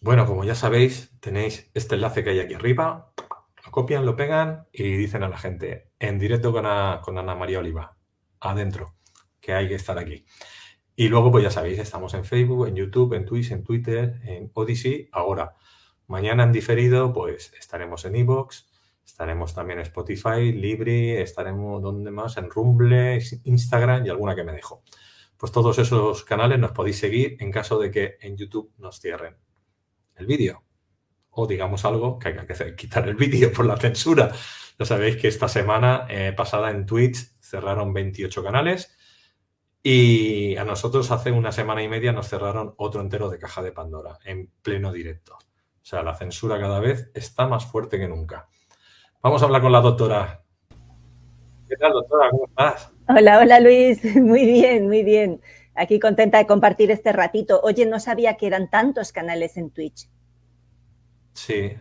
Bueno, como ya sabéis, tenéis este enlace que hay aquí arriba, lo copian, lo pegan y dicen a la gente, en directo con Ana María Oliva, adentro, que hay que estar aquí. Y luego, pues ya sabéis, estamos en Facebook, en YouTube, en Twitch, en Twitter, en Odyssey. Ahora, mañana en diferido, pues estaremos en iVoox, estaremos también en Spotify, Libri, estaremos, ¿dónde más? En Rumble, Instagram y alguna que me dejo. Pues todos esos canales nos podéis seguir en caso de que en YouTube nos cierren el vídeo. O digamos algo que hay que hacer, quitar el vídeo por la censura. Ya sabéis que esta semana pasada en Twitch cerraron 28 canales y a nosotros hace una semana y media nos cerraron otro entero de Caja de Pandora en pleno directo. O sea, la censura cada vez está más fuerte que nunca. Vamos a hablar con la doctora. ¿Qué tal, doctora? ¿Cómo estás? Hola, hola Luis, muy bien, muy bien. Aquí contenta de compartir este ratito. Oye, no sabía que eran tantos canales en Twitch. Sí,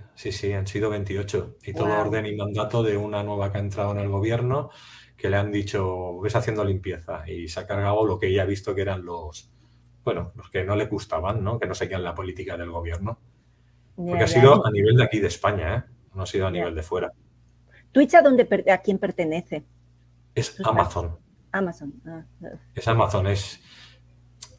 han sido 28. Y todo Wow. orden y mandato de una nueva que ha entrado en el gobierno, que le han dicho, ves haciendo limpieza. Y se ha cargado lo que ella ha visto que eran los que no le gustaban, ¿no? Que no seguían la política del gobierno. Porque Ya, ha ya, sido a nivel de aquí de España, ¿eh? No ha sido a ya. nivel de fuera. ¿Twitch a quién pertenece? Es ¿Tú sabes? Amazon. Amazon. Es Amazon,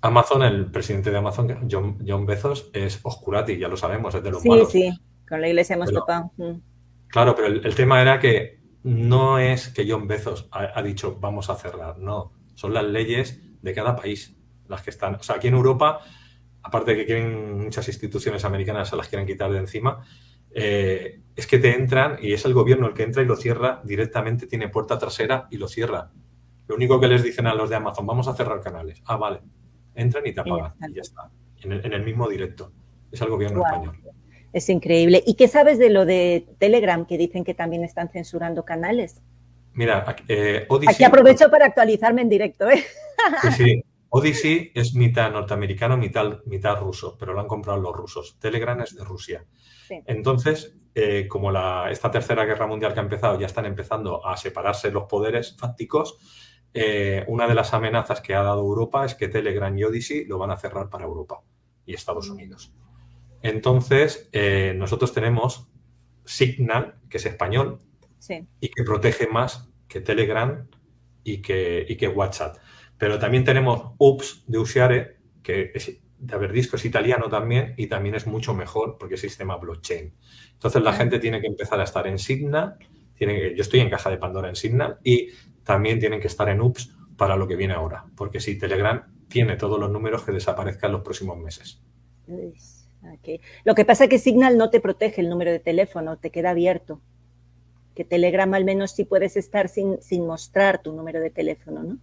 Amazon, el presidente de Amazon, John Bezos, es Oscurati, ya lo sabemos, es de los Sí, malos. sí, con la iglesia hemos Pero topado. claro, pero el tema era que no es que John Bezos ha dicho vamos a cerrar, no, son las leyes de cada país las que están. O sea, aquí en Europa, aparte de que quieren muchas instituciones americanas se las quieren quitar de encima, es que te entran y es el gobierno el que entra y lo cierra directamente, tiene puerta trasera y lo cierra. Lo único que les dicen a los de Amazon, vamos a cerrar canales. Ah, vale. Entran y te Y ya apagan está. y ya está. En el mismo directo. Es el gobierno Wow, español. es increíble. ¿Y qué sabes de lo de Telegram, que dicen que también están censurando canales? Mira, Aquí Odyssey, aprovecho para actualizarme en directo, ¿eh? sí. Odyssey es mitad norteamericano, mitad ruso, pero lo han comprado los rusos. Telegram es de Rusia. Sí. Entonces, como esta tercera guerra mundial que ha empezado, ya están empezando a separarse los poderes fácticos, una de las amenazas que ha dado Europa es que Telegram y Odyssey lo van a cerrar para Europa y Estados Unidos. Entonces, nosotros tenemos Signal, que es español, Sí. y que protege más que Telegram y que WhatsApp. Pero también tenemos Ups de Usiare, que es de Verdisco, es italiano también, y también es mucho mejor porque es sistema blockchain. Entonces la gente tiene que empezar a estar en Signal, yo estoy en Caja de Pandora en Signal, y también tienen que estar en Ups para lo que viene ahora, porque si Telegram tiene todos los números que desaparezcan en los próximos meses. Okay. Lo que pasa es que Signal no te protege el número de teléfono, te queda abierto. Que Telegram al menos sí puedes estar sin mostrar tu número de teléfono, ¿no?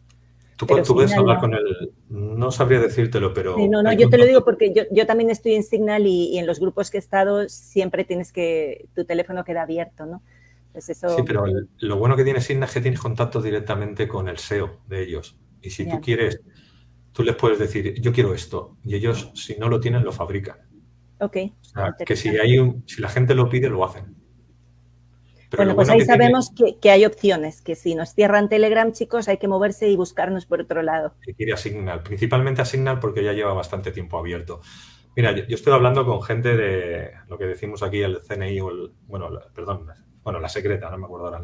Tú Pero puedes Signal hablar no. con él, no sabría decírtelo, Sí, pero no, hay yo te lo digo contacto. porque yo también estoy en Signal y en los grupos que he estado siempre tienes que, tu teléfono queda abierto, ¿no? Pues Sí, eso, pero lo bueno que tiene Signa es que tienes contacto directamente con el SEO de ellos. Y si tú ya. quieres, tú les puedes decir, yo quiero esto. Y ellos, si no lo tienen, lo fabrican. Ok, O sea, que si interesante. si la gente lo pide, lo hacen. Pero Bueno, lo pues bueno ahí que tiene, sabemos que hay opciones, que si nos cierran Telegram, chicos, hay que moverse y buscarnos por otro lado. que quiere a Signal, principalmente a Signal porque ya lleva bastante tiempo abierto. Mira, yo estoy hablando con gente de lo que decimos aquí, el CNI o la secreta, no me acuerdo ahora.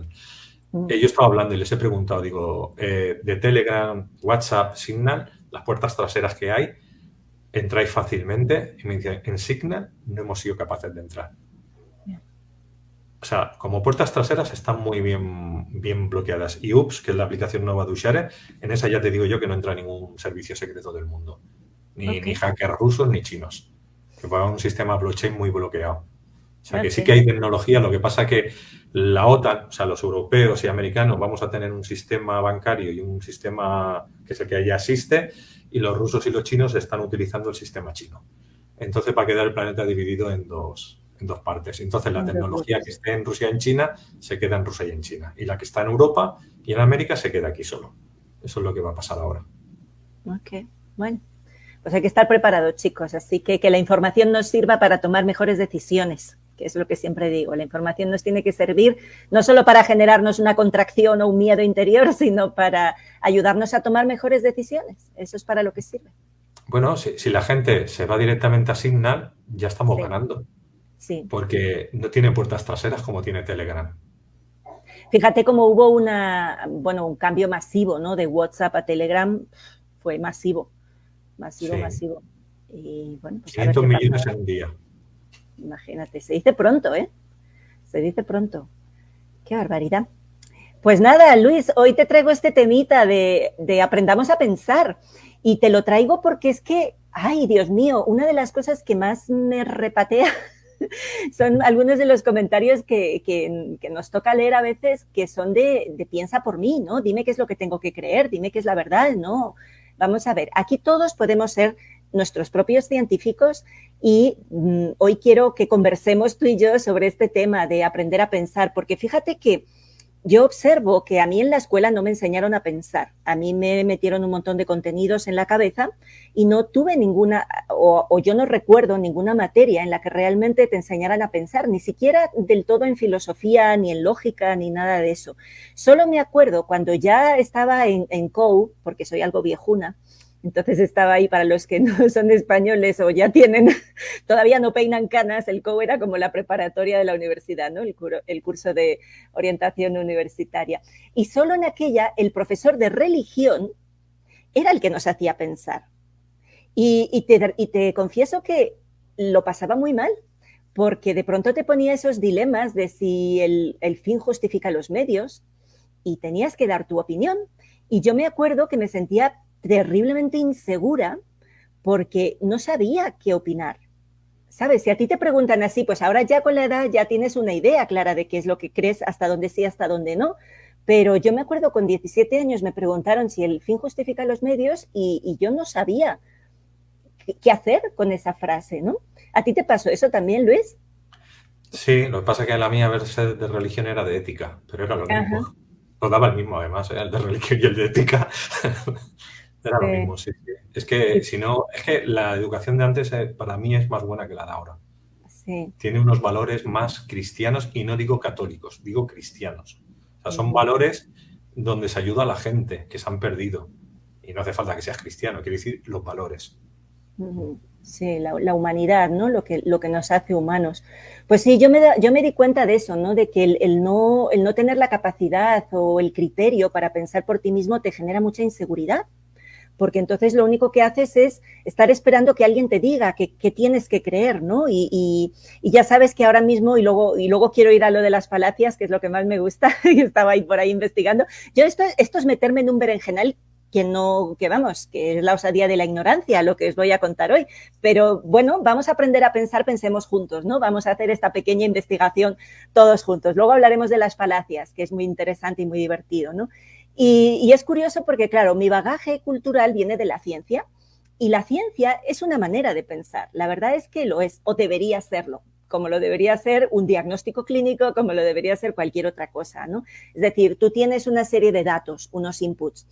Yo estaba hablando y les he preguntado, digo, de Telegram, WhatsApp, Signal, las puertas traseras que hay, entráis fácilmente. Y me dicen, en Signal no hemos sido capaces de entrar. O sea, como puertas traseras están muy bien bloqueadas. Y Ups, que es la aplicación nueva de Ushare, en esa ya te digo yo que no entra ningún servicio secreto del mundo. Ni hackers rusos ni chinos. Que va un sistema blockchain muy bloqueado. O sea, que sí que hay tecnología, lo que pasa que la OTAN, o sea, los europeos y americanos, vamos a tener un sistema bancario y un sistema que es el que ya existe, y los rusos y los chinos están utilizando el sistema chino. Entonces va a quedar el planeta dividido en dos partes. Entonces la tecnología que esté en Rusia y en China se queda en Rusia y en China. Y la que está en Europa y en América se queda aquí solo. Eso es lo que va a pasar ahora. Ok, bueno. Pues hay que estar preparados, chicos. Así que la información nos sirva para tomar mejores decisiones, que es lo que siempre digo. La información nos tiene que servir no solo para generarnos una contracción o un miedo interior, sino para ayudarnos a tomar mejores decisiones. Eso es para lo que sirve. Bueno, si la gente se va directamente a Signal, ya estamos Sí, ganando, sí. porque no tiene puertas traseras como tiene Telegram. Fíjate cómo hubo un cambio masivo, ¿no? De WhatsApp a Telegram, fue masivo, masivo, Sí, masivo. Y bueno, pues a ver 500 qué pasa millones ahora. en un día. Imagínate, se dice pronto, ¿eh? Se dice pronto. Qué barbaridad. Pues nada, Luis, hoy te traigo este temita de aprendamos a pensar. Y te lo traigo porque es que, ay, Dios mío, una de las cosas que más me repatea son algunos de los comentarios que nos toca leer a veces que son de piensa por mí, ¿no? Dime qué es lo que tengo que creer, dime qué es la verdad, ¿no? Vamos a ver, aquí todos podemos ser nuestros propios científicos y hoy quiero que conversemos tú y yo sobre este tema de aprender a pensar, porque fíjate que yo observo que a mí en la escuela no me enseñaron a pensar. A mí me metieron un montón de contenidos en la cabeza y no tuve ninguna, o yo no recuerdo ninguna materia en la que realmente te enseñaran a pensar, ni siquiera del todo en filosofía, ni en lógica, ni nada de eso. Solo me acuerdo cuando ya estaba en COU, porque soy algo viejuna, entonces estaba ahí para los que no son españoles o ya tienen, todavía no peinan canas, el COU era como la preparatoria de la universidad, ¿no? El curso de orientación universitaria. Y solo en aquella el profesor de religión era el que nos hacía pensar. Y te confieso que lo pasaba muy mal, porque de pronto te ponía esos dilemas de si el fin justifica los medios y tenías que dar tu opinión. Y yo me acuerdo que me sentía terriblemente insegura porque no sabía qué opinar. ¿Sabes? Si a ti te preguntan así, pues ahora ya con la edad ya tienes una idea clara de qué es lo que crees, hasta dónde sí, hasta dónde no. Pero yo me acuerdo con 17 años me preguntaron si el fin justifica los medios y yo no sabía qué hacer con esa frase, ¿no? ¿A ti te pasó eso también, Luis? Sí, lo que pasa es que la mía verse de religión era de ética, pero era lo Ajá, mismo. Nos daba el mismo, además, el de religión y el de ética. Era lo sí, mismo, sí, sí. Es que y, si no, es que la educación de antes para mí es más buena que la de ahora. sí, Tiene unos valores más cristianos y no digo católicos, digo cristianos. O sea, son uh-huh, valores donde se ayuda a la gente que se han perdido. Y no hace falta que seas cristiano, quiere decir los valores. uh-huh. Sí, la humanidad, ¿no? Lo que nos hace humanos. Pues sí, yo me di cuenta de eso, ¿no? De que el no tener la capacidad o el criterio para pensar por ti mismo te genera mucha inseguridad, porque entonces lo único que haces es estar esperando que alguien te diga que tienes que creer, ¿no? Y ya sabes que ahora mismo, y luego quiero ir a lo de las falacias, que es lo que más me gusta, y estaba ahí por ahí investigando. Yo esto es meterme en un berenjenal que no, que vamos, que es la osadía de la ignorancia, lo que os voy a contar hoy. Pero bueno, vamos a aprender a pensar, pensemos juntos, ¿no? Vamos a hacer esta pequeña investigación todos juntos. Luego hablaremos de las falacias, que es muy interesante y muy divertido, ¿no? Y es curioso porque, claro, mi bagaje cultural viene de la ciencia y la ciencia es una manera de pensar. La verdad es que lo es, o debería serlo, como lo debería ser un diagnóstico clínico, como lo debería ser cualquier otra cosa, ¿no? Es decir, tú tienes una serie de datos, unos inputs,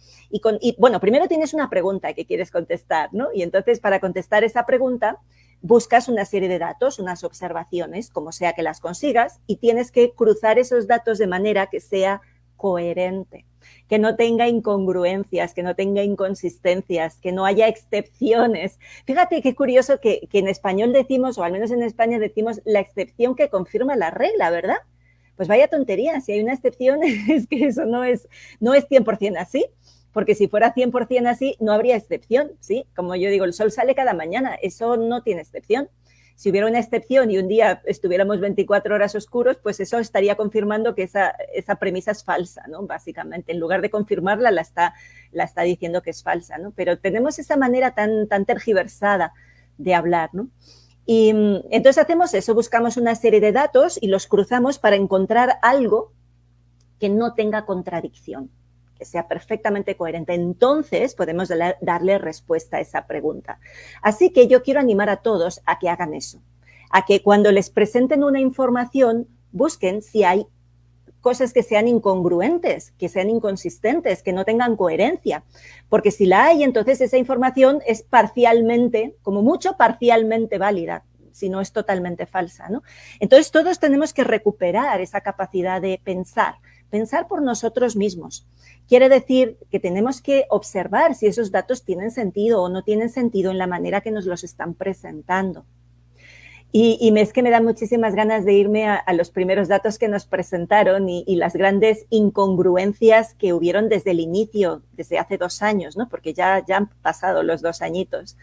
bueno, primero tienes una pregunta que quieres contestar, ¿no? Y entonces para contestar esa pregunta buscas una serie de datos, unas observaciones, como sea que las consigas, y tienes que cruzar esos datos de manera que sea coherente, que no tenga incongruencias, que no tenga inconsistencias, que no haya excepciones. Fíjate qué curioso que en español decimos, o al menos en España decimos, la excepción que confirma la regla, ¿verdad? Pues vaya tontería, si hay una excepción es que eso no es 100% así, porque si fuera 100% así no habría excepción, ¿sí? Como yo digo, el sol sale cada mañana, eso no tiene excepción. Si hubiera una excepción y un día estuviéramos 24 horas oscuros, pues eso estaría confirmando que esa premisa es falsa, ¿no? Básicamente, en lugar de confirmarla, la está diciendo que es falsa, ¿no? Pero tenemos esa manera tan tergiversada de hablar, ¿no? Y entonces hacemos eso, buscamos una serie de datos y los cruzamos para encontrar algo que no tenga contradicción, que sea perfectamente coherente. Entonces podemos darle respuesta a esa pregunta. Así que yo quiero animar a todos a que hagan eso, a que cuando les presenten una información busquen si hay cosas que sean incongruentes, que sean inconsistentes, que no tengan coherencia. Porque si la hay, entonces esa información es parcialmente, como mucho parcialmente válida, si no es totalmente falsa, ¿no? Entonces todos tenemos que recuperar esa capacidad de pensar, pensar por nosotros mismos. Quiere decir que tenemos que observar si esos datos tienen sentido o no tienen sentido en la manera que nos los están presentando. Y es que me dan muchísimas ganas de irme a los primeros datos que nos presentaron y las grandes incongruencias que hubieron desde el inicio, desde hace 2 años, ¿no? Porque ya han pasado los 2 añitos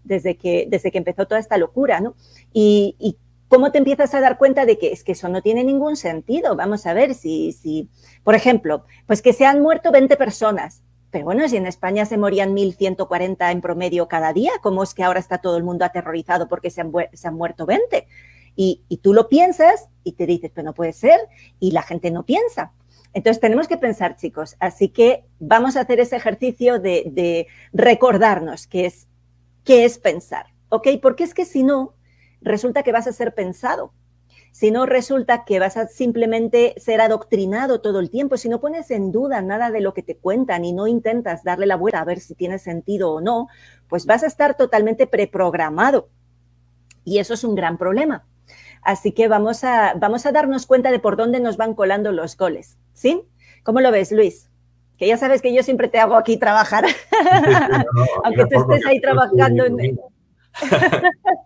desde que empezó toda esta locura, ¿no? Y cómo te empiezas a dar cuenta de que es que eso no tiene ningún sentido. Vamos a ver si por ejemplo, pues que se han muerto 20 personas. Pero bueno, si en España se morían 1.140 en promedio cada día, ¿cómo es que ahora está todo el mundo aterrorizado porque se han muerto 20? Y tú lo piensas y te dices, pero no puede ser, y la gente no piensa. Entonces tenemos que pensar, chicos. Así que vamos a hacer ese ejercicio de recordarnos qué es pensar, ¿ok? Porque es que si no, resulta que vas a ser pensado. Si no, resulta que vas a simplemente ser adoctrinado todo el tiempo. Si no pones en duda nada de lo que te cuentan y no intentas darle la vuelta a ver si tiene sentido o no, pues vas a estar totalmente preprogramado. Y eso es un gran problema. Así que vamos a darnos cuenta de por dónde nos van colando los goles, ¿sí? ¿Cómo lo ves, Luis? Que ya sabes que yo siempre te hago aquí trabajar, aunque tú estés ahí trabajando en...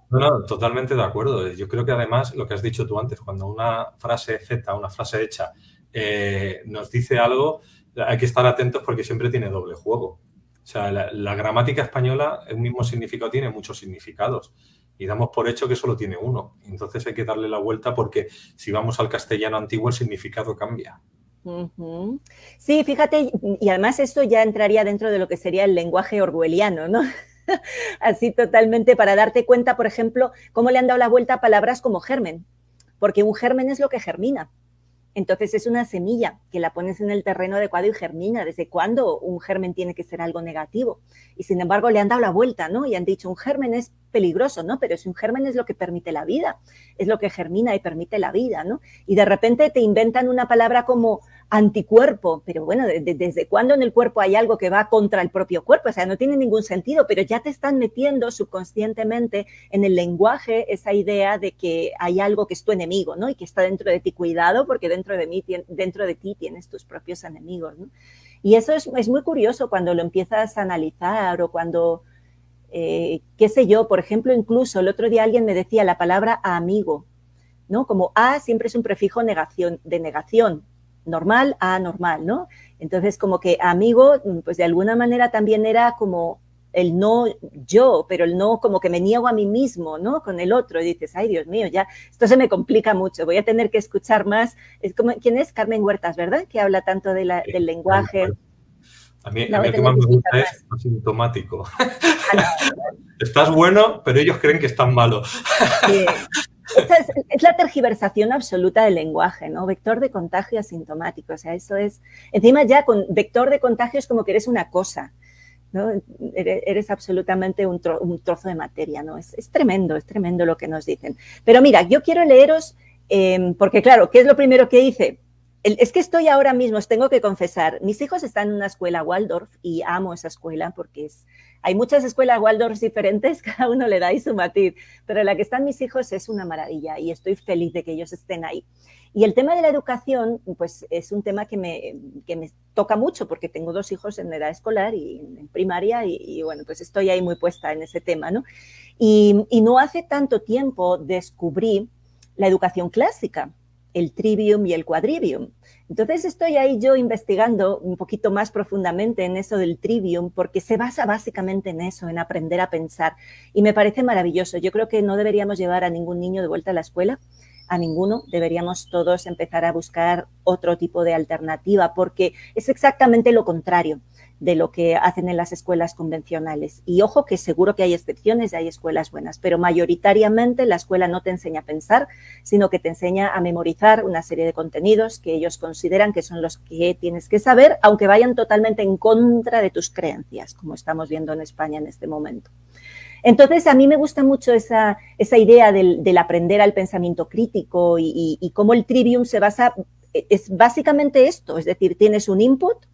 No, totalmente de acuerdo. Yo creo que además lo que has dicho tú antes, cuando una frase Z, una frase hecha, nos dice algo, hay que estar atentos porque siempre tiene doble juego. O sea, la gramática española, el mismo significado tiene muchos significados y damos por hecho que solo tiene uno. Entonces hay que darle la vuelta porque si vamos al castellano antiguo el significado cambia. Uh-huh. Sí, fíjate, y además esto ya entraría dentro de lo que sería el lenguaje orwelliano, ¿no? Así totalmente para darte cuenta, por ejemplo, cómo le han dado la vuelta a palabras como germen, porque un germen es lo que germina. Entonces es una semilla que la pones en el terreno adecuado y germina. ¿Desde cuándo un germen tiene que ser algo negativo? Y sin embargo le han dado la vuelta, ¿no? Y han dicho, un germen es peligroso, ¿no? Pero si un germen es lo que permite la vida, es lo que germina y permite la vida, ¿no? Y de repente te inventan una palabra como anticuerpo, pero bueno, ¿desde cuándo en el cuerpo hay algo que va contra el propio cuerpo? O sea, no tiene ningún sentido, pero ya te están metiendo subconscientemente en el lenguaje esa idea de que hay algo que es tu enemigo, ¿no? Y que está dentro de ti. Cuidado, porque dentro de ti tienes tus propios enemigos, ¿no? Y eso es muy curioso cuando lo empiezas a analizar o cuando, qué sé yo, por ejemplo, incluso el otro día alguien me decía la palabra amigo, ¿no? Como a siempre es un prefijo de negación. Normal, anormal, ¿no? Entonces, como que amigo, pues de alguna manera también era como el no yo, pero el no como que me niego a mí mismo, ¿no? Con el otro. Y dices, ay, Dios mío, ya, esto se me complica mucho, voy a tener que escuchar más. Es como, ¿quién es? Carmen Huertas, ¿verdad? Que habla tanto del lenguaje. A mí el que más me gusta es asintomático. No. Estás bueno, pero ellos creen que estás malo. Sí. Es la tergiversación absoluta del lenguaje, ¿no? Vector de contagio asintomático, o sea, eso es... Encima ya con vector de contagio es como que eres una cosa, ¿no? Eres absolutamente un trozo de materia, ¿no? Es tremendo lo que nos dicen. Pero mira, yo quiero leeros, porque claro, ¿qué es lo primero que hice? Es que estoy ahora mismo, os tengo que confesar, mis hijos están en una escuela Waldorf y amo esa escuela porque hay muchas escuelas Waldorf diferentes, cada uno le da ahí su matiz, pero la que están mis hijos es una maravilla y estoy feliz de que ellos estén ahí. Y el tema de la educación, pues es un tema que me toca mucho porque tengo 2 hijos en edad escolar y en primaria y bueno, pues estoy ahí muy puesta en ese tema, ¿no? Y no hace tanto tiempo descubrí la educación clásica, el trivium y el quadrivium. Entonces estoy ahí yo investigando un poquito más profundamente en eso del trivium porque se basa básicamente en eso, en aprender a pensar y me parece maravilloso. Yo creo que no deberíamos llevar a ningún niño de vuelta a la escuela, a ninguno. Deberíamos todos empezar a buscar otro tipo de alternativa porque es exactamente lo contrario de lo que hacen en las escuelas convencionales. Y ojo que seguro que hay excepciones y hay escuelas buenas, pero mayoritariamente la escuela no te enseña a pensar, sino que te enseña a memorizar una serie de contenidos que ellos consideran que son los que tienes que saber, aunque vayan totalmente en contra de tus creencias, como estamos viendo en España en este momento. Entonces, a mí me gusta mucho esa idea del aprender al pensamiento crítico y cómo el trivium se basa, es básicamente esto, es decir, tienes un input,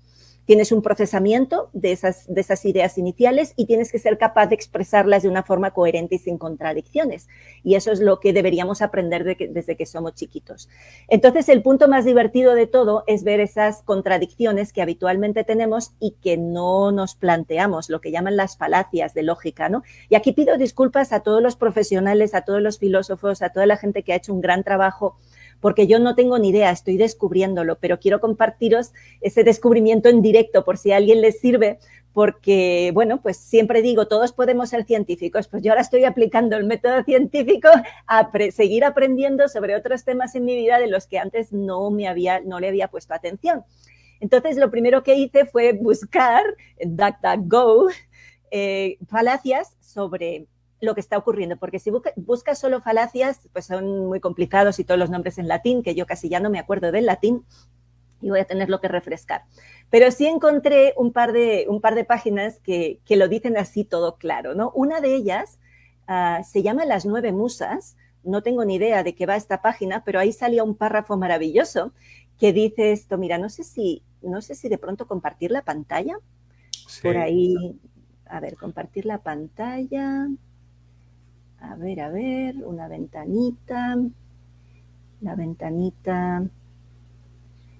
tienes un procesamiento de esas ideas iniciales y tienes que ser capaz de expresarlas de una forma coherente y sin contradicciones. Y eso es lo que deberíamos aprender desde que somos chiquitos. Entonces, el punto más divertido de todo es ver esas contradicciones que habitualmente tenemos y que no nos planteamos, lo que llaman las falacias de lógica, ¿no? Y aquí pido disculpas a todos los profesionales, a todos los filósofos, a toda la gente que ha hecho un gran trabajo, porque yo no tengo ni idea, estoy descubriéndolo, pero quiero compartiros ese descubrimiento en directo por si a alguien les sirve, porque, bueno, pues siempre digo, todos podemos ser científicos, pues yo ahora estoy aplicando el método científico a seguir aprendiendo sobre otros temas en mi vida de los que antes no le había puesto atención. Entonces, lo primero que hice fue buscar en DuckDuckGo falacias sobre lo que está ocurriendo, porque si buscas solo falacias, pues son muy complicados y todos los nombres en latín, que yo casi ya no me acuerdo del latín, y voy a tenerlo que refrescar. Pero sí encontré un par de páginas que lo dicen así todo claro, ¿no? Una de ellas se llama Las 9 Musas, no tengo ni idea de qué va esta página, pero ahí salía un párrafo maravilloso que dice esto, mira, no sé si de pronto compartir la pantalla, sí. Por ahí, a ver, compartir la pantalla... A ver, una ventanita, la ventanita,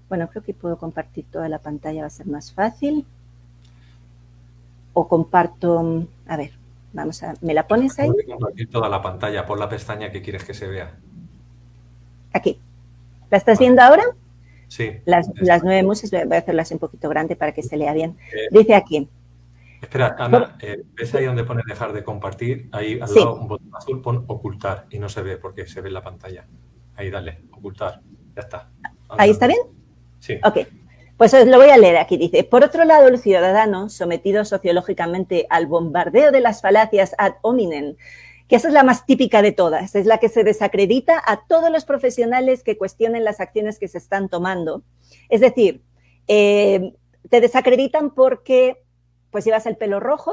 bueno, creo que puedo compartir toda la pantalla, va a ser más fácil, o comparto, a ver, ¿me la pones ahí? Puedo compartir toda la pantalla, pon la pestaña que quieres que se vea. Aquí, ¿la estás viendo ahora? Sí. Las 9 musas, voy a hacerlas un poquito grande para que se lea bien. Dice aquí. Espera, Ana, ¿ves ahí donde pone dejar de compartir? Ahí al lado un botón azul, pon ocultar y no se ve porque se ve en la pantalla. Ahí, dale, ocultar. Ya está. ¿Ahí está bien? Sí. Ok, pues lo voy a leer aquí. Dice, por otro lado, el ciudadano, sometido sociológicamente al bombardeo de las falacias ad hominem, que esa es la más típica de todas, es la que se desacredita a todos los profesionales que cuestionen las acciones que se están tomando. Es decir, te desacreditan porque pues llevas el pelo rojo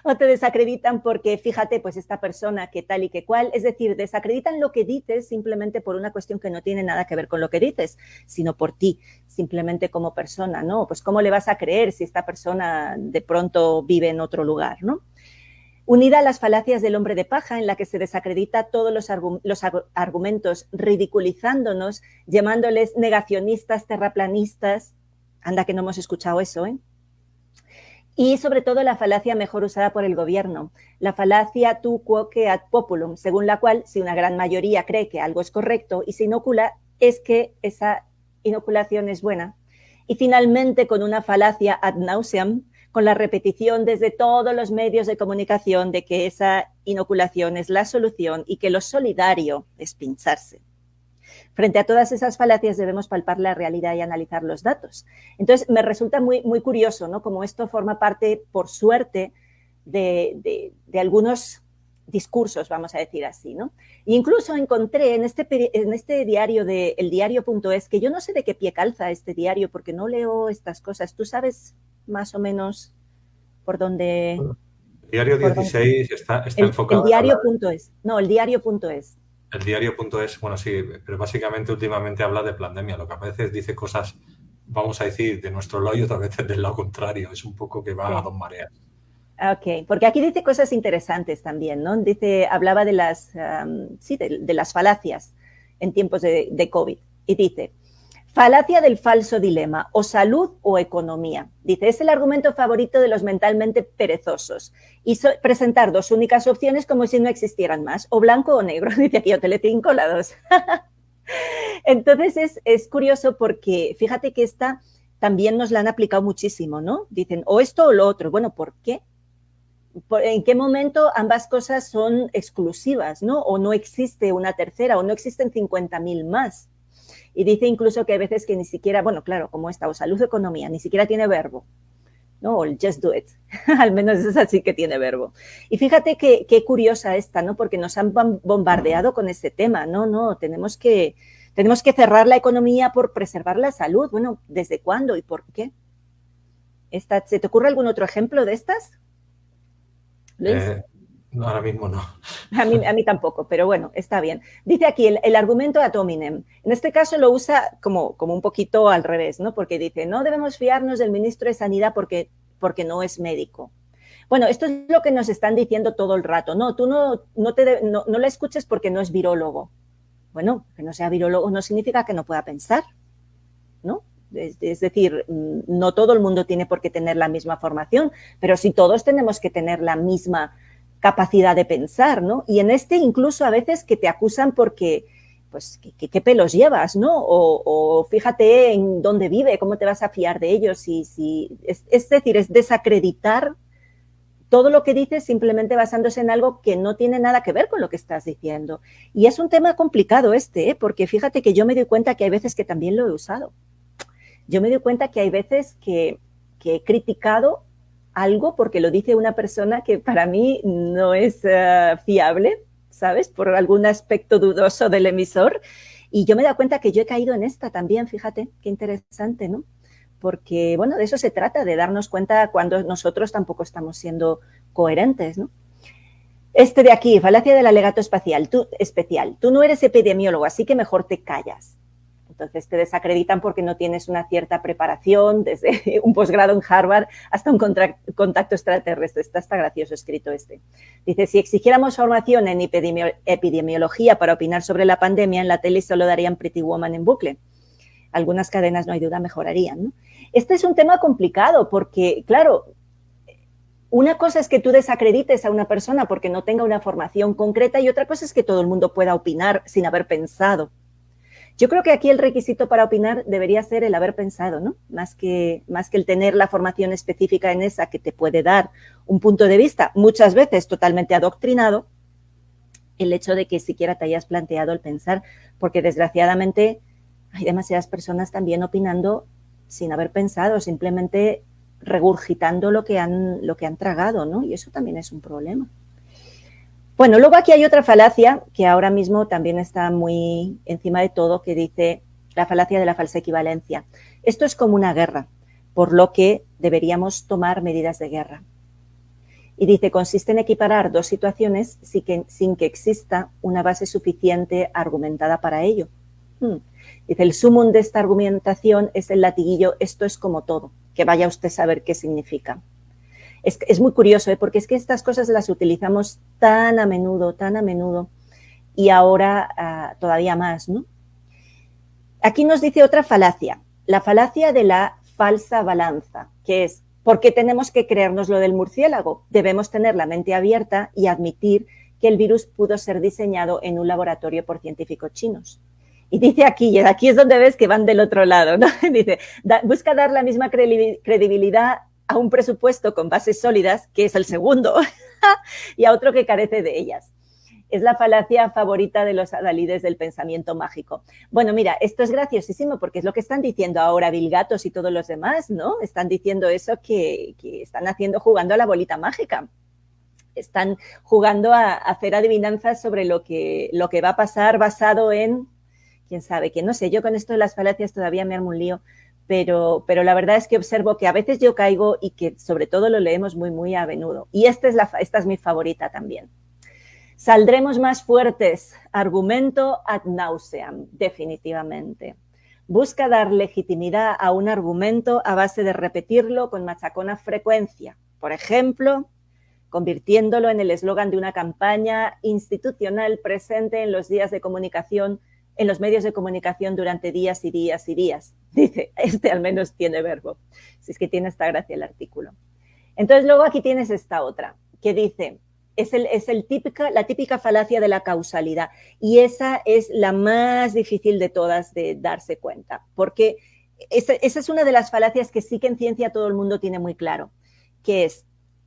o te desacreditan porque, fíjate, pues esta persona que tal y que cual, es decir, desacreditan lo que dices simplemente por una cuestión que no tiene nada que ver con lo que dices, sino por ti, simplemente como persona, ¿no? Pues ¿cómo le vas a creer si esta persona de pronto vive en otro lugar, ¿no? Unida a las falacias del hombre de paja, en la que se desacredita todos los argumentos, ridiculizándonos, llamándoles negacionistas, terraplanistas. Anda que no hemos escuchado eso, ¿eh? Y sobre todo la falacia mejor usada por el gobierno, la falacia tu quoque ad populum, según la cual si una gran mayoría cree que algo es correcto y se inocula, es que esa inoculación es buena. Y finalmente con una falacia ad nauseam, con la repetición desde todos los medios de comunicación de que esa inoculación es la solución y que lo solidario es pincharse. Frente a todas esas falacias debemos palpar la realidad y analizar los datos. Entonces, me resulta muy, muy curioso, ¿no? Como esto forma parte, por suerte, de algunos discursos, vamos a decir así, ¿no? E incluso encontré en este diario de eldiario.es, que yo no sé de qué pie calza este diario, porque no leo estas cosas. ¿Tú sabes más o menos por dónde? El diario 16 está enfocado... El diario.es. No, el diario.es. El diario.es, bueno, sí, pero básicamente últimamente habla de pandemia. Lo que a veces dice cosas, vamos a decir, de nuestro lado y otras veces del lado contrario. Es un poco que va a dos mareas. Ok, porque aquí dice cosas interesantes también, ¿no? Hablaba de las, de las falacias en tiempos de COVID. Y dice, falacia del falso dilema, o salud o economía. Dice, es el argumento favorito de los mentalmente perezosos. Y presentar dos únicas opciones como si no existieran más, o blanco o negro. Dice aquí, o Telecinco, la dos. Entonces es curioso porque fíjate que esta también nos la han aplicado muchísimo, ¿no? Dicen, o esto o lo otro. Bueno, ¿por qué? ¿En qué momento ambas cosas son exclusivas, ¿no? O no existe una tercera, o no existen 50.000 más. Y dice incluso que hay veces que ni siquiera, bueno, claro, como esta, o salud o economía, ni siquiera tiene verbo, ¿no? O el just do it. Al menos es así que tiene verbo. Y fíjate qué curiosa esta, ¿no? Porque nos han bombardeado con este tema, ¿no? Tenemos que cerrar la economía por preservar la salud. Bueno, ¿desde cuándo y por qué? ¿Se te ocurre algún otro ejemplo de estas, Luis? ahora mismo no. A mí tampoco, pero bueno, está bien. Dice aquí el argumento ad hominem. En este caso lo usa como un poquito al revés, ¿no? Porque dice, no debemos fiarnos del ministro de Sanidad porque no es médico. Bueno, esto es lo que nos están diciendo todo el rato. No, tú no la escuches porque no es virólogo. Bueno, que no sea virólogo no significa que no pueda pensar, ¿no? Es decir, no todo el mundo tiene por qué tener la misma formación, pero sí todos tenemos que tener la misma capacidad de pensar, ¿no? Y en este incluso a veces que te acusan porque, pues, ¿qué pelos llevas, no? O fíjate en dónde vive, cómo te vas a fiar de ellos. Es decir, es desacreditar todo lo que dices simplemente basándose en algo que no tiene nada que ver con lo que estás diciendo. Y es un tema complicado porque fíjate que yo me doy cuenta que hay veces que también lo he usado. Yo me doy cuenta que hay veces que he criticado algo porque lo dice una persona que para mí no es fiable, ¿sabes? Por algún aspecto dudoso del emisor. Y yo me doy cuenta que yo he caído en esta también, fíjate, qué interesante, ¿no? Porque, bueno, de eso se trata, de darnos cuenta cuando nosotros tampoco estamos siendo coherentes, ¿no? Este de aquí, falacia del alegato especial. Tú no eres epidemiólogo, así que mejor te callas. Entonces te desacreditan porque no tienes una cierta preparación, desde un posgrado en Harvard hasta un contacto extraterrestre. Está gracioso escrito este. Dice, si exigiéramos formación en epidemiología para opinar sobre la pandemia, en la tele solo darían Pretty Woman en bucle. Algunas cadenas, no hay duda, mejorarían, ¿no? Este es un tema complicado porque, claro, una cosa es que tú desacredites a una persona porque no tenga una formación concreta y otra cosa es que todo el mundo pueda opinar sin haber pensado. Yo creo que aquí el requisito para opinar debería ser el haber pensado, ¿no? Más que el tener la formación específica en esa que te puede dar un punto de vista, muchas veces totalmente adoctrinado, el hecho de que siquiera te hayas planteado el pensar, porque desgraciadamente hay demasiadas personas también opinando sin haber pensado, simplemente regurgitando lo que han tragado, ¿no? Y eso también es un problema. Bueno, luego aquí hay otra falacia que ahora mismo también está muy encima de todo, que dice la falacia de la falsa equivalencia. Esto es como una guerra, por lo que deberíamos tomar medidas de guerra. Y dice, consiste en equiparar dos situaciones sin que exista una base suficiente argumentada para ello. Dice, el sumum de esta argumentación es el latiguillo, esto es como todo, que vaya usted a saber qué significa. Es muy curioso, porque es que estas cosas las utilizamos tan a menudo, y ahora todavía más, ¿no? Aquí nos dice otra falacia, la falacia de la falsa balanza, que es, ¿por qué tenemos que creernos lo del murciélago? Debemos tener la mente abierta y admitir que el virus pudo ser diseñado en un laboratorio por científicos chinos. Y dice aquí, y aquí es donde ves que van del otro lado, ¿no? Dice, busca dar la misma credibilidad a un presupuesto con bases sólidas, que es el segundo, y a otro que carece de ellas. Es la falacia favorita de los adalides del pensamiento mágico. Bueno, mira, esto es graciosísimo porque es lo que están diciendo ahora Bill Gates y todos los demás, ¿no? Están diciendo eso que están jugando a la bolita mágica. Están jugando a hacer adivinanzas sobre lo que va a pasar basado en, quién sabe, que no sé, yo con esto de las falacias todavía me armo un lío, pero la verdad es que observo que a veces yo caigo y que sobre todo lo leemos muy a menudo. Y esta es mi favorita también. Saldremos más fuertes, argumento ad nauseam, definitivamente. Busca dar legitimidad a un argumento a base de repetirlo con machacona frecuencia. Por ejemplo, convirtiéndolo en el eslogan de una campaña institucional presente en los días de comunicación, en los medios de comunicación durante días y días y días. Dice, al menos tiene verbo. Si es que tiene esta gracia el artículo. Entonces, luego aquí tienes esta otra, que dice, es la típica falacia de la causalidad. Y esa es la más difícil de todas de darse cuenta, porque esa es una de las falacias que sí que en ciencia todo el mundo tiene muy claro, que es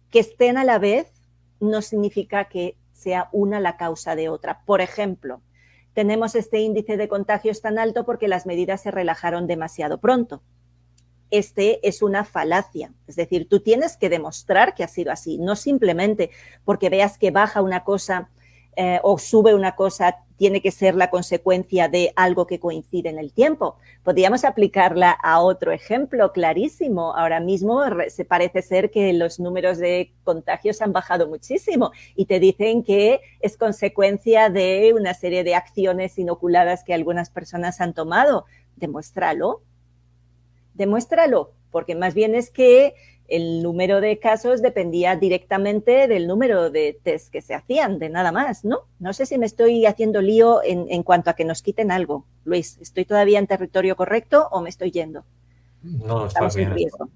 que estén a la vez no significa que sea una la causa de otra. Por ejemplo, tenemos este índice de contagios tan alto porque las medidas se relajaron demasiado pronto. Este es una falacia, es decir, tú tienes que demostrar que ha sido así, no simplemente porque veas que baja una cosa o sube una cosa, tiene que ser la consecuencia de algo que coincide en el tiempo. Podríamos aplicarla a otro ejemplo clarísimo. Ahora mismo se parece ser que los números de contagios han bajado muchísimo y te dicen que es consecuencia de una serie de acciones inoculadas que algunas personas han tomado. Demuéstralo. Demuéstralo, porque más bien es que el número de casos dependía directamente del número de test que se hacían, de nada más, ¿no? No sé si me estoy haciendo lío en cuanto a que nos quiten algo. Luis, ¿estoy todavía en territorio correcto o me estoy yendo? No, Estamos estás bien. en riesgo.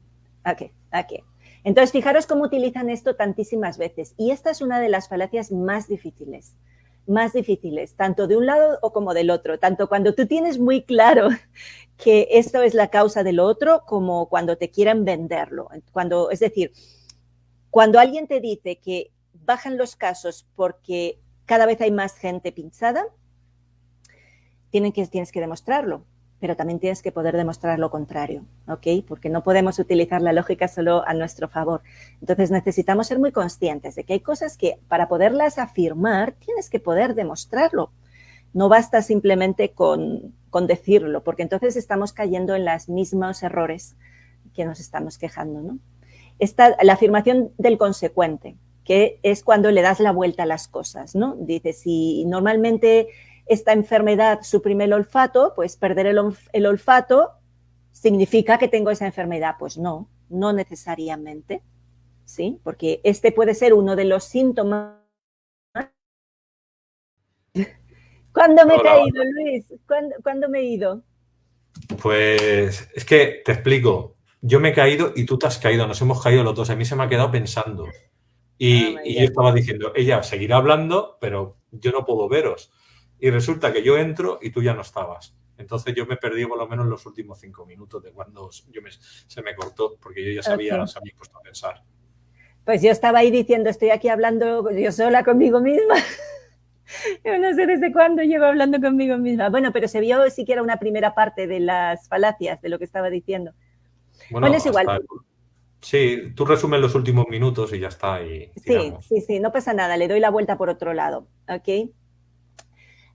Aquí. Entonces, fijaros cómo utilizan esto tantísimas veces. Y esta es una de las falacias más difíciles, tanto de un lado o como del otro. Tanto cuando tú tienes muy claro que esto es la causa del otro, como cuando te quieran venderlo. Es decir, cuando alguien te dice que bajan los casos porque cada vez hay más gente pinchada, tienes que demostrarlo, pero también tienes que poder demostrar lo contrario, ¿ok? Porque no podemos utilizar la lógica solo a nuestro favor. Entonces necesitamos ser muy conscientes de que hay cosas que para poderlas afirmar tienes que poder demostrarlo. No basta simplemente con decirlo, porque entonces estamos cayendo en los mismos errores que nos estamos quejando, ¿no? La afirmación del consecuente, que es cuando le das la vuelta a las cosas, ¿no? Dices, si normalmente esta enfermedad suprime el olfato, pues perder el olfato significa que tengo esa enfermedad. Pues no necesariamente, ¿sí? Porque este puede ser uno de los síntomas. ¿Cuándo me he caído, Luis? ¿Cuándo me he ido? Pues es que te explico. Yo me he caído y tú te has caído. Nos hemos caído los dos. A mí se me ha quedado pensando. Y yo estaba diciendo, ella seguirá hablando, pero yo no puedo veros. Y resulta que yo entro y tú ya no estabas. Entonces yo me perdí por lo menos los últimos 5 minutos de cuando se me cortó, porque yo ya se había puesto a pensar. Pues yo estaba ahí diciendo, estoy aquí hablando yo sola conmigo misma. Yo no sé desde cuándo llevo hablando conmigo misma. Bueno, pero se vio siquiera una primera parte de las falacias de lo que estaba diciendo. Bueno, es igual. Sí, tú resumes los últimos minutos y ya está. Sí, no pasa nada, le doy la vuelta por otro lado, ¿ok?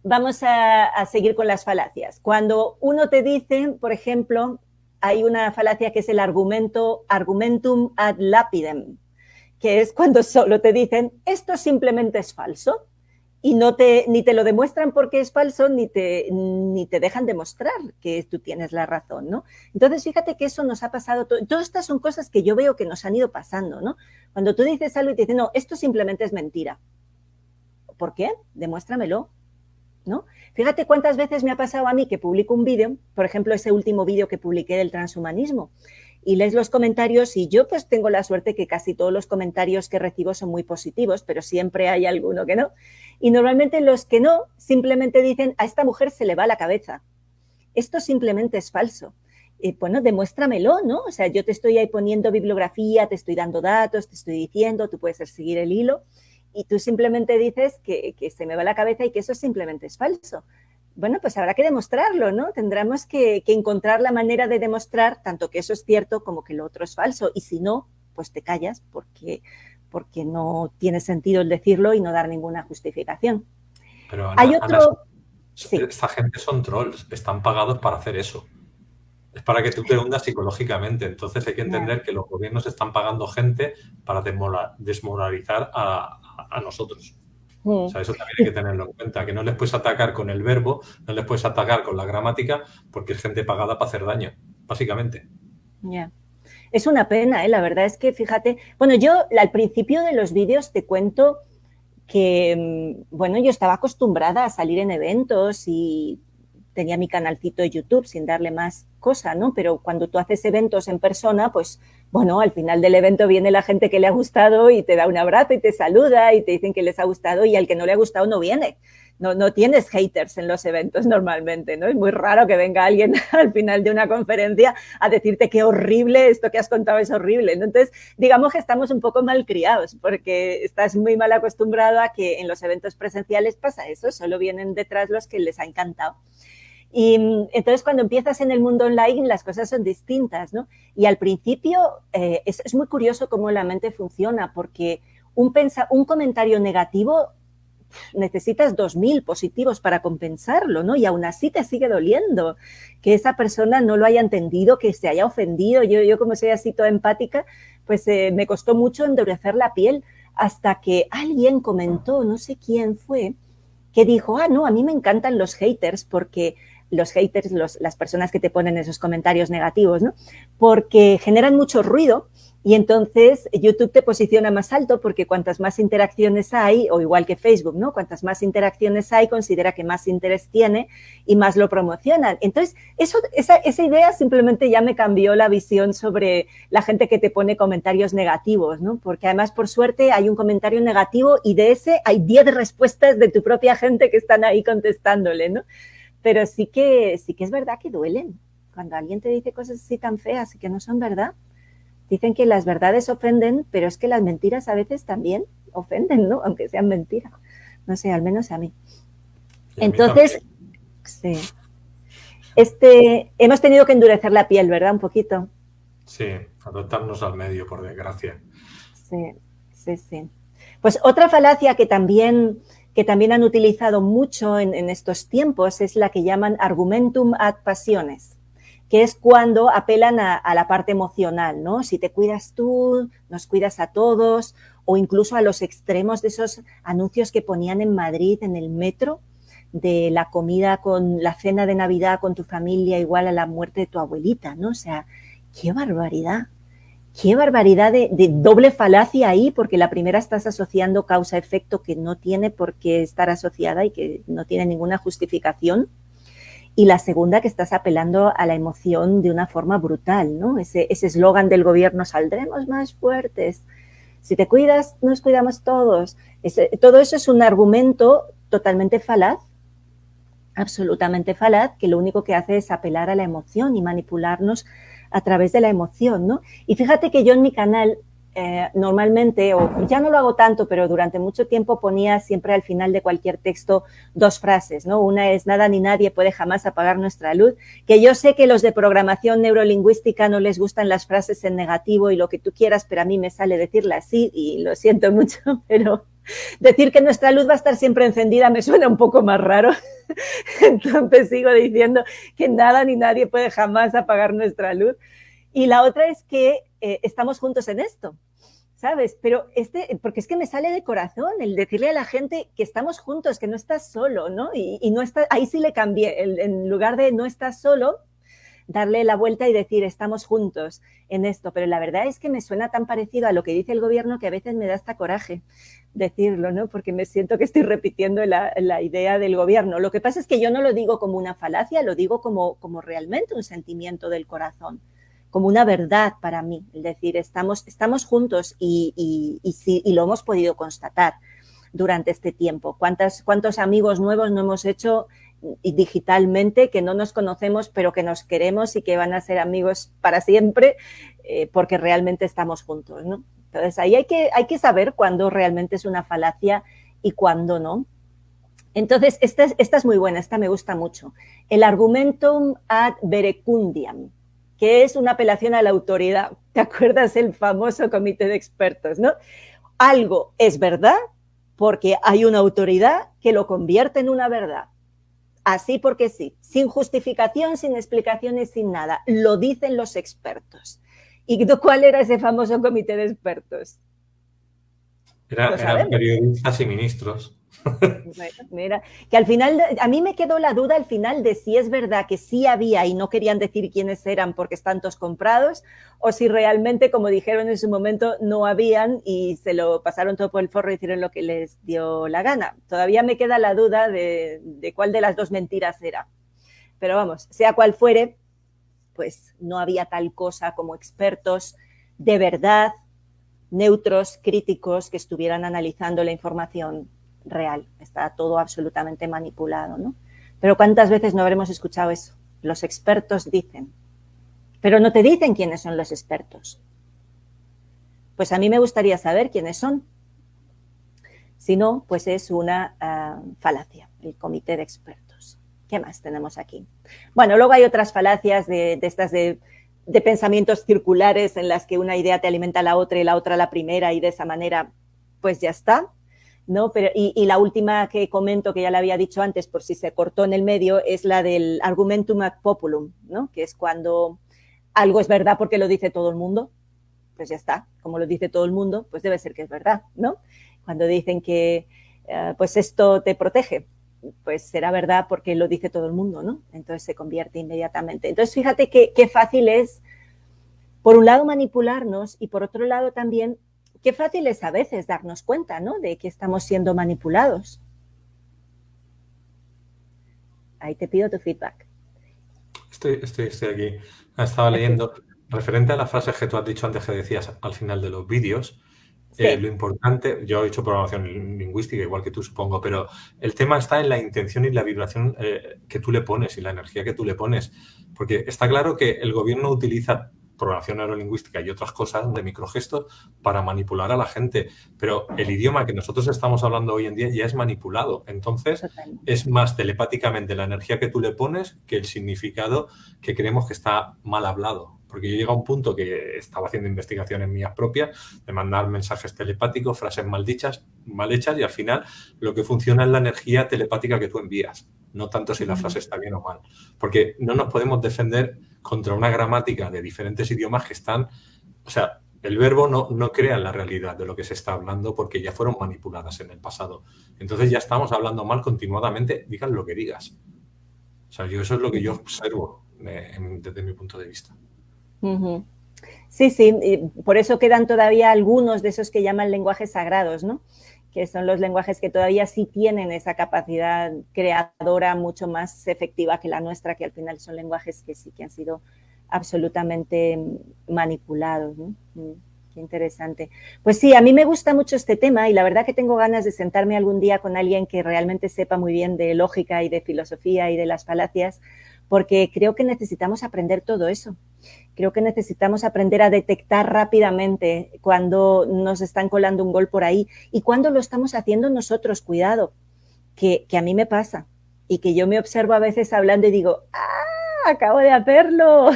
Vamos a seguir con las falacias. Cuando uno te dice, por ejemplo, hay una falacia que es el argumentum ad lapidem, que es cuando solo te dicen, esto simplemente es falso, y ni te lo demuestran porque es falso, ni te dejan demostrar que tú tienes la razón, ¿no? Entonces, fíjate que eso nos ha pasado. Todas estas son cosas que yo veo que nos han ido pasando, ¿no? Cuando tú dices algo y te dicen, no, esto simplemente es mentira. ¿Por qué? Demuéstramelo, ¿no? Fíjate cuántas veces me ha pasado a mí que publico un vídeo, por ejemplo, ese último vídeo que publiqué del transhumanismo, y lees los comentarios y yo pues tengo la suerte que casi todos los comentarios que recibo son muy positivos, pero siempre hay alguno que no. Y normalmente los que no simplemente dicen, a esta mujer se le va la cabeza. Esto simplemente es falso. Bueno, demuéstramelo, ¿no? O sea, yo te estoy ahí poniendo bibliografía, te estoy dando datos, te estoy diciendo, tú puedes seguir el hilo y tú simplemente dices que se me va la cabeza y que eso simplemente es falso. Bueno, pues habrá que demostrarlo, ¿no? Tendremos que encontrar la manera de demostrar tanto que eso es cierto como que lo otro es falso. Y si no, pues te callas porque no tiene sentido el decirlo y no dar ninguna justificación. Pero Hay otro... Esta gente son trolls, están pagados para hacer eso. Es para que tú te hundas psicológicamente. Entonces hay que entender que los gobiernos están pagando gente para desmoralizar a nosotros. O sea, eso también hay que tenerlo en cuenta, que no les puedes atacar con el verbo, no les puedes atacar con la gramática, porque es gente pagada para hacer daño, básicamente. Ya. Es una pena, la verdad es que, fíjate, bueno, yo al principio de los vídeos te cuento que, bueno, yo estaba acostumbrada a salir en eventos y tenía mi canalcito de YouTube sin darle más cosa, ¿no? Pero cuando tú haces eventos en persona, pues, bueno, al final del evento viene la gente que le ha gustado y te da un abrazo y te saluda y te dicen que les ha gustado y al que no le ha gustado no viene. No tienes haters en los eventos normalmente, ¿no? Es muy raro que venga alguien al final de una conferencia a decirte qué horrible, esto que has contado es horrible, ¿no? Entonces, digamos que estamos un poco mal criados porque estás muy mal acostumbrado a que en los eventos presenciales pasa eso, solo vienen detrás los que les ha encantado. Y entonces cuando empiezas en el mundo online las cosas son distintas, ¿no? Y al principio es muy curioso cómo la mente funciona porque un comentario negativo necesitas 2000 positivos para compensarlo, ¿no? Y aún así te sigue doliendo que esa persona no lo haya entendido, que se haya ofendido. Yo como soy así toda empática, pues me costó mucho endurecer la piel hasta que alguien comentó, no sé quién fue, que dijo, no, a mí me encantan los haters porque los haters, las personas que te ponen esos comentarios negativos, ¿no? Porque generan mucho ruido y entonces YouTube te posiciona más alto porque cuantas más interacciones hay, o igual que Facebook, ¿no? Cuantas más interacciones hay, considera que más interés tiene y más lo promocionan. Entonces, esa idea simplemente ya me cambió la visión sobre la gente que te pone comentarios negativos, ¿no? Porque además, por suerte, hay un comentario negativo y de ese hay 10 respuestas de tu propia gente que están ahí contestándole, ¿no? Pero sí que es verdad que duelen. Cuando alguien te dice cosas así tan feas y que no son verdad, dicen que las verdades ofenden, pero es que las mentiras a veces también ofenden, ¿no? Aunque sean mentiras. No sé, al menos a mí. Entonces, sí. Hemos tenido que endurecer la piel, ¿verdad? Un poquito. Sí, adaptarnos al medio, por desgracia. Sí. Pues otra falacia que también han utilizado mucho en estos tiempos es la que llaman argumentum ad passiones, que es cuando apelan a la parte emocional, ¿no? Si te cuidas tú, nos cuidas a todos, o incluso a los extremos de esos anuncios que ponían en Madrid, en el metro, de la comida con la cena de Navidad con tu familia igual a la muerte de tu abuelita, ¿no? O sea, qué barbaridad. Qué barbaridad de doble falacia ahí, porque la primera estás asociando causa-efecto que no tiene por qué estar asociada y que no tiene ninguna justificación. Y la segunda que estás apelando a la emoción de una forma brutal, ¿no? Ese eslogan del gobierno, saldremos más fuertes. Si te cuidas, nos cuidamos todos. Todo eso es un argumento totalmente falaz, absolutamente falaz, que lo único que hace es apelar a la emoción y manipularnos a través de la emoción, ¿no? Y fíjate que yo en mi canal normalmente, o ya no lo hago tanto, pero durante mucho tiempo ponía siempre al final de cualquier texto 2 frases, ¿no? Una es, nada ni nadie puede jamás apagar nuestra luz, que yo sé que los de programación neurolingüística no les gustan las frases en negativo y lo que tú quieras, pero a mí me sale decirla así y lo siento mucho, pero decir que nuestra luz va a estar siempre encendida me suena un poco más raro. Entonces sigo diciendo que nada ni nadie puede jamás apagar nuestra luz. Y la otra es que estamos juntos en esto, ¿sabes? Pero porque es que me sale de corazón el decirle a la gente que estamos juntos, que no estás solo, ¿no? Y no está, ahí sí le cambié, en lugar de no estás solo, darle la vuelta y decir estamos juntos en esto. Pero la verdad es que me suena tan parecido a lo que dice el gobierno que a veces me da hasta coraje decirlo, ¿no? Porque me siento que estoy repitiendo la idea del gobierno. Lo que pasa es que yo no lo digo como una falacia, lo digo como realmente un sentimiento del corazón, como una verdad para mí. Es decir, estamos juntos y lo hemos podido constatar durante este tiempo. ¿Cuántos amigos nuevos no hemos hecho digitalmente que no nos conocemos pero que nos queremos y que van a ser amigos para siempre porque realmente estamos juntos, ¿no? Entonces ahí hay que saber cuándo realmente es una falacia y cuándo no. Entonces esta es muy buena, esta me gusta mucho. El argumentum ad verecundiam, que es una apelación a la autoridad. ¿Te acuerdas el famoso comité de expertos, no? Algo es verdad porque hay una autoridad que lo convierte en una verdad. Así porque sí, sin justificación, sin explicaciones, sin nada. Lo dicen los expertos. ¿Y cuál era ese famoso comité de expertos? Eran periodistas y ministros. Bueno, mira, que al final, a mí me quedó la duda al final de si es verdad que sí había y no querían decir quiénes eran porque están todos comprados, o si realmente, como dijeron en su momento, no habían y se lo pasaron todo por el forro y hicieron lo que les dio la gana. Todavía me queda la duda de cuál de las dos mentiras era. Pero vamos, sea cual fuere, pues no había tal cosa como expertos de verdad, neutros, críticos, que estuvieran analizando la información real. Está todo absolutamente manipulado, ¿no? Pero ¿cuántas veces no habremos escuchado eso? Los expertos dicen. Pero no te dicen quiénes son los expertos. Pues a mí me gustaría saber quiénes son. Si no, pues es una falacia, el comité de expertos. ¿Qué más tenemos aquí? Bueno, luego hay otras falacias de estas de pensamientos circulares en las que una idea te alimenta a la otra y la otra a la primera y de esa manera, pues ya está. ¿no? Pero, y la última que comento, que ya la había dicho antes, por si se cortó en el medio, es la del argumentum ad populum, ¿no? Que es cuando algo es verdad porque lo dice todo el mundo, pues ya está, como lo dice todo el mundo, pues debe ser que es verdad, ¿no? Cuando dicen que pues esto te protege, pues será verdad porque lo dice todo el mundo, ¿no? Entonces se convierte inmediatamente. Entonces fíjate qué fácil es, por un lado, manipularnos y por otro lado también, qué fácil es a veces darnos cuenta, ¿no? De que estamos siendo manipulados. Ahí te pido tu feedback. Estoy aquí. Estaba leyendo, referente a las frases que tú has dicho antes que decías al final de los vídeos, Sí. lo importante, yo he hecho programación lingüística igual que tú supongo, pero el tema está en la intención y la vibración que tú le pones y la energía que tú le pones, porque está claro que el gobierno utiliza programación neurolingüística y otras cosas de microgestos para manipular a la gente, pero el idioma que nosotros estamos hablando hoy en día ya es manipulado, entonces Totalmente. es más telepáticamente la energía que tú le pones que el significado que creemos que está mal hablado. Porque yo llego a un punto que estaba haciendo investigaciones mías propias, de mandar mensajes telepáticos, frases mal hechas, y al final lo que funciona es la energía telepática que tú envías, no tanto si la frase está bien o mal. Porque no nos podemos defender contra una gramática de diferentes idiomas que están, o sea, el verbo no crea la realidad de lo que se está hablando porque ya fueron manipuladas en el pasado. Entonces ya estamos hablando mal continuadamente, digas lo que digas. O sea, eso es lo que yo observo desde mi punto de vista. Uh-huh. Sí, sí, y por eso quedan todavía algunos de esos que llaman lenguajes sagrados, ¿no? Que son los lenguajes que todavía sí tienen esa capacidad creadora mucho más efectiva que la nuestra, que al final son lenguajes que sí que han sido absolutamente manipulados, ¿no? Qué interesante. Pues sí, a mí me gusta mucho este tema y la verdad que tengo ganas de sentarme algún día con alguien que realmente sepa muy bien de lógica y de filosofía y de las falacias, porque creo que necesitamos aprender todo eso. Creo que necesitamos aprender a detectar rápidamente cuando nos están colando un gol por ahí y cuando lo estamos haciendo nosotros, cuidado, que a mí me pasa y que yo me observo a veces hablando y digo, ¡ah! Acabo de hacerlo,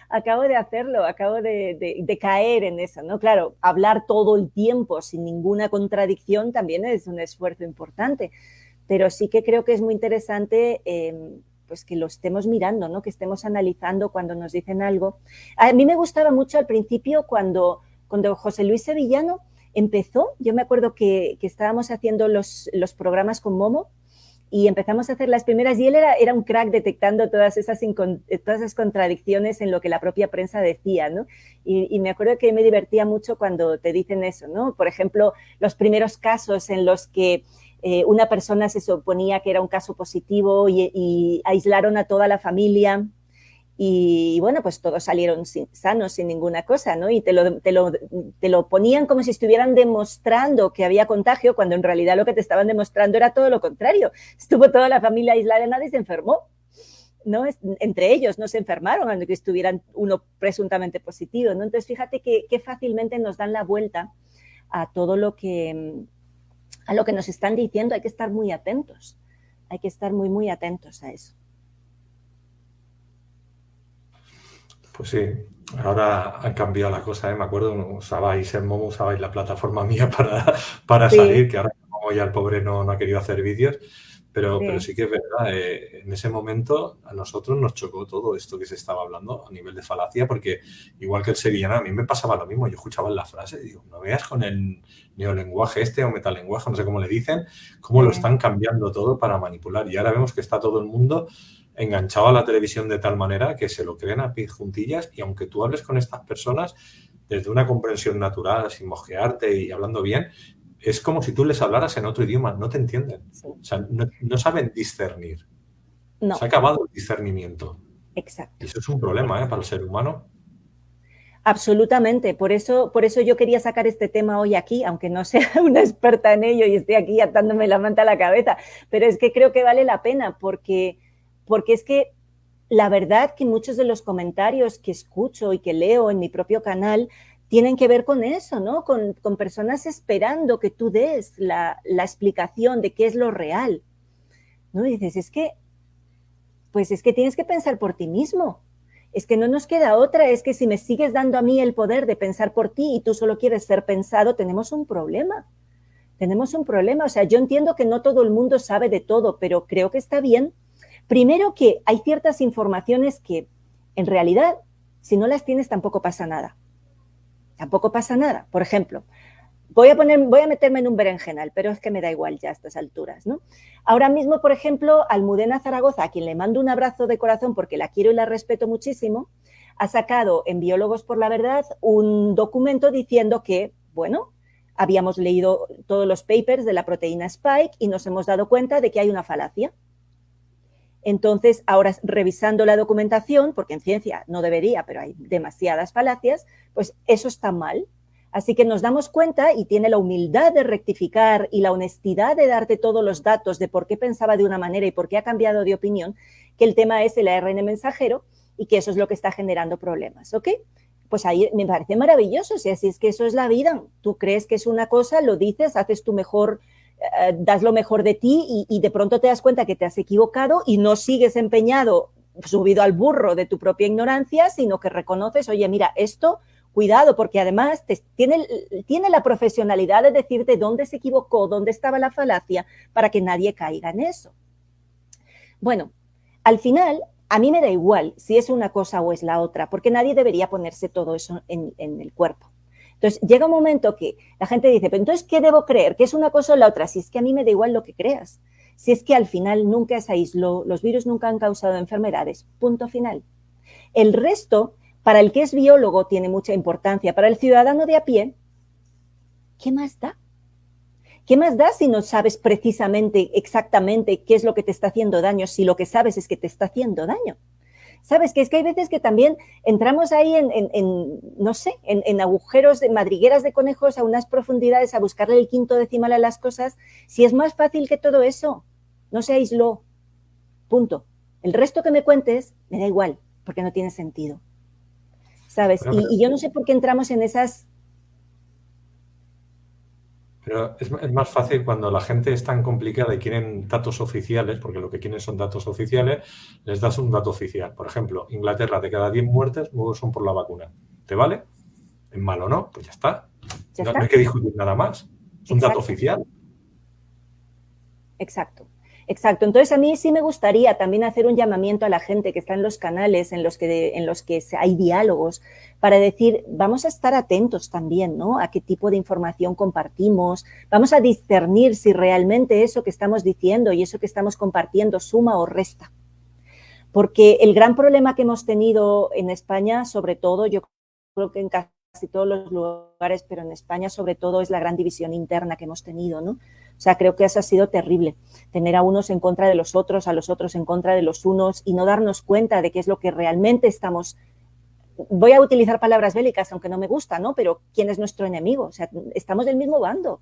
acabo de caer en eso, ¿no? Claro, hablar todo el tiempo sin ninguna contradicción también es un esfuerzo importante, pero sí que creo que es muy interesante pues que lo estemos mirando, ¿no? Que estemos analizando cuando nos dicen algo. A mí me gustaba mucho al principio cuando José Luis Sevillano empezó, yo me acuerdo que estábamos haciendo los programas con Momo y empezamos a hacer las primeras y él era un crack detectando todas esas contradicciones en lo que la propia prensa decía, ¿no? Y me acuerdo que me divertía mucho cuando te dicen eso, ¿no? Por ejemplo, los primeros casos en los que una persona se suponía que era un caso positivo y aislaron a toda la familia y bueno, pues todos salieron sanos sin ninguna cosa, ¿no? Y te lo ponían como si estuvieran demostrando que había contagio, cuando en realidad lo que te estaban demostrando era todo lo contrario. Estuvo toda la familia aislada y nadie se enfermó, ¿no? Entre ellos no se enfermaron, aunque estuvieran uno presuntamente positivo, ¿no? Entonces, fíjate que fácilmente nos dan la vuelta a todo lo que nos están diciendo. Hay que estar muy atentos, hay que estar muy, muy atentos a eso. Pues sí, ahora han cambiado la cosa, ¿eh? Me acuerdo, usabais el Momo, usabais la plataforma mía para salir, que ahora como ya el pobre no ha querido hacer vídeos, pero sí que es verdad, en ese momento a nosotros nos chocó todo esto que se estaba hablando a nivel de falacia, porque igual que el sevillano, a mí me pasaba lo mismo, yo escuchaba la frase y digo, no veas con el neolenguaje o metalenguaje, no sé cómo le dicen, cómo lo están cambiando todo para manipular, y ahora vemos que está todo el mundo enganchado a la televisión de tal manera que se lo creen a pies juntillas, y aunque tú hables con estas personas desde una comprensión natural, sin mosquearte y hablando bien, es como si tú les hablaras en otro idioma, no te entienden. Sí. O sea, no saben discernir. No. Se ha acabado el discernimiento. Exacto. Y eso es un problema para el ser humano. Absolutamente, por eso yo quería sacar este tema hoy aquí, aunque no sea una experta en ello y esté aquí atándome la manta a la cabeza, pero es que creo que vale la pena porque es que la verdad que muchos de los comentarios que escucho y que leo en mi propio canal tienen que ver con eso, ¿no? Con personas esperando que tú des la explicación de qué es lo real, ¿no? Y dices, es que tienes que pensar por ti mismo. Es que no nos queda otra, es que si me sigues dando a mí el poder de pensar por ti y tú solo quieres ser pensado, tenemos un problema. Tenemos un problema. O sea, yo entiendo que no todo el mundo sabe de todo, pero creo que está bien. Primero, que hay ciertas informaciones que, en realidad, si no las tienes, tampoco pasa nada. Tampoco pasa nada. Por ejemplo, voy a meterme en un berenjenal, pero es que me da igual ya a estas alturas, ¿no? Ahora mismo, por ejemplo, Almudena Zaragoza, a quien le mando un abrazo de corazón porque la quiero y la respeto muchísimo, ha sacado en Biólogos por la Verdad un documento diciendo que, bueno, habíamos leído todos los papers de la proteína Spike y nos hemos dado cuenta de que hay una falacia. Entonces, ahora revisando la documentación, porque en ciencia no debería, pero hay demasiadas falacias, pues eso está mal. Así que nos damos cuenta, y tiene la humildad de rectificar y la honestidad de darte todos los datos de por qué pensaba de una manera y por qué ha cambiado de opinión, que el tema es el ARN mensajero y que eso es lo que está generando problemas, ¿ok? Pues ahí me parece maravilloso, o sea, si es que eso es la vida. Tú crees que es una cosa, lo dices, haces tu mejor, das lo mejor de ti y de pronto te das cuenta que te has equivocado y no sigues empeñado, subido al burro de tu propia ignorancia, sino que reconoces, oye, mira, esto, cuidado, porque además tiene la profesionalidad de decirte dónde se equivocó, dónde estaba la falacia, para que nadie caiga en eso. Bueno, al final, a mí me da igual si es una cosa o es la otra, porque nadie debería ponerse todo eso en el cuerpo. Entonces, llega un momento que la gente dice, pero entonces, ¿qué debo creer? ¿Que es una cosa o la otra? Si es que a mí me da igual lo que creas. Si es que al final nunca se aisló, los virus nunca han causado enfermedades, punto final. El resto, para el que es biólogo, tiene mucha importancia. Para el ciudadano de a pie, ¿qué más da? ¿Qué más da si no sabes precisamente, exactamente qué es lo que te está haciendo daño, si lo que sabes es que te está haciendo daño? ¿Sabes? Que es que hay veces que también entramos ahí no sé, en agujeros, de madrigueras de conejos a unas profundidades a buscarle el quinto decimal a las cosas, si es más fácil que todo eso. No se aisló. Punto. El resto que me cuentes me da igual, porque no tiene sentido. ¿Sabes? Y yo no sé por qué entramos en esas... Pero es más fácil cuando la gente es tan complicada y quieren datos oficiales, porque lo que quieren son datos oficiales, les das un dato oficial. Por ejemplo, Inglaterra, de cada 10 muertes, 9 son por la vacuna. ¿Te vale? ¿Es malo, no? Pues ya está. No hay que discutir nada más. Es un dato oficial. Exacto. Exacto. Entonces, a mí sí me gustaría también hacer un llamamiento a la gente que está en los canales en los que hay diálogos para decir, vamos a estar atentos también, ¿no? A qué tipo de información compartimos. Vamos a discernir si realmente eso que estamos diciendo y eso que estamos compartiendo suma o resta. Porque el gran problema que hemos tenido en España, sobre todo, yo creo que en casi todos los lugares, pero en España sobre todo, es la gran división interna que hemos tenido, ¿no? O sea, creo que eso ha sido terrible, tener a unos en contra de los otros, a los otros en contra de los unos y no darnos cuenta de qué es lo que realmente estamos... Voy a utilizar palabras bélicas, aunque no me gusta, ¿no? Pero ¿quién es nuestro enemigo? O sea, estamos del mismo bando.